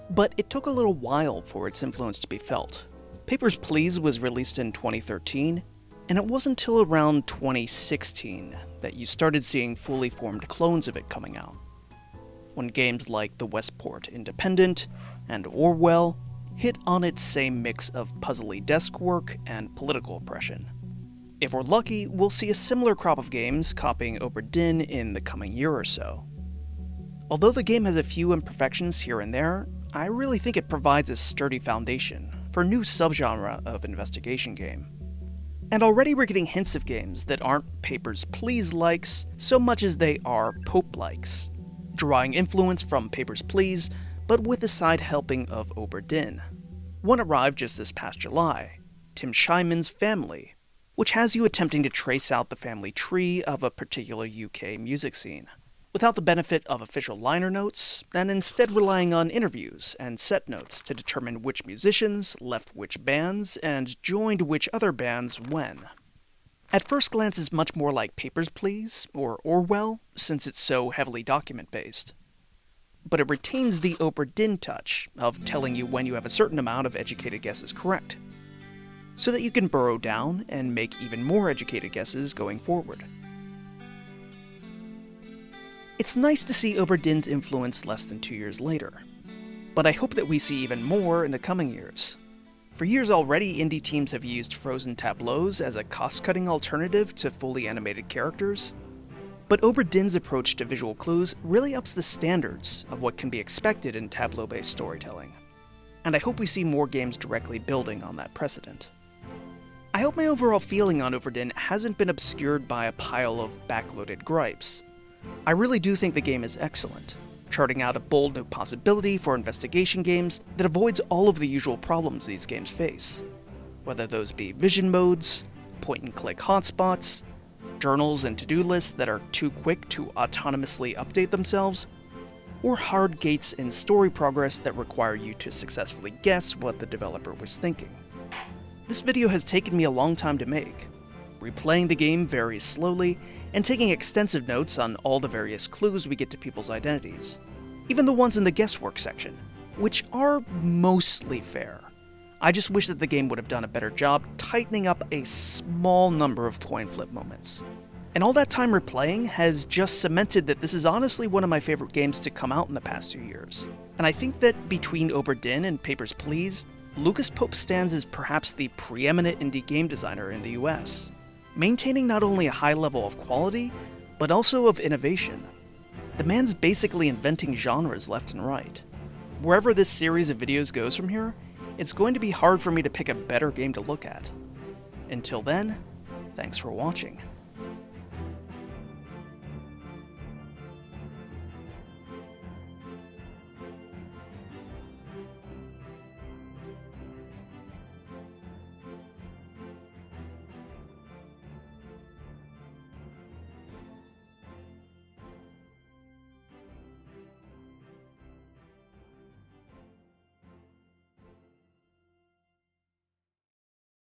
but it took a little while for its influence to be felt. Papers, Please was released in 2013, and it wasn't until around 2016 that you started seeing fully formed clones of it coming out. when games like the Westport Independent and Orwell hit on its same mix of puzzly desk work and political oppression. If we're lucky, we'll see a similar crop of games copying Obra Dinn in the coming year or so. Although the game has a few imperfections here and there, I really think it provides a sturdy foundation for a new subgenre of investigation game. And already we're getting hints of games that aren't Papers, Please-likes so much as they are Pope-likes, drawing influence from Papers, Please, but with a side helping of Obra Dinn. One arrived just this past July, Tim Scheinman's Family, which has you attempting to trace out the family tree of a particular UK music scene, without the benefit of official liner notes, and instead relying on interviews and set notes to determine which musicians left which bands and joined which other bands when. At first glance it's much more like Papers, Please, or Orwell, since it's so heavily document-based. But it retains the Obra Dinn touch of telling you when you have a certain amount of educated guesses correct, so that you can burrow down and make even more educated guesses going forward. It's nice to see Obra Dinn's influence less than 2 years later, but I hope that we see even more in the coming years. For years already, indie teams have used frozen tableaus as a cost-cutting alternative to fully animated characters, but Obra Dinn's approach to visual clues really ups the standards of what can be expected in tableau-based storytelling, and I hope we see more games directly building on that precedent. I hope my overall feeling on Obra Dinn hasn't been obscured by a pile of backloaded gripes. I really do think the game is excellent, charting out a bold new possibility for investigation games that avoids all of the usual problems these games face, whether those be vision modes, point-and-click hotspots, journals and to-do lists that are too quick to autonomously update themselves, or hard gates in story progress that require you to successfully guess what the developer was thinking. This video has taken me a long time to make, replaying the game very slowly and taking extensive notes on all the various clues we get to people's identities, even the ones in the guesswork section, which are mostly fair. I just wish that the game would have done a better job tightening up a small number of coin flip moments. And all that time replaying has just cemented that this is honestly one of my favorite games to come out in the past 2 years. And I think that between Obra Dinn and Papers, Please, Lucas Pope stands as perhaps the preeminent indie game designer in the US, maintaining not only a high level of quality, but also of innovation. The man's basically inventing genres left and right. Wherever this series of videos goes from here, it's going to be hard for me to pick a better game to look at. Until then, thanks for watching.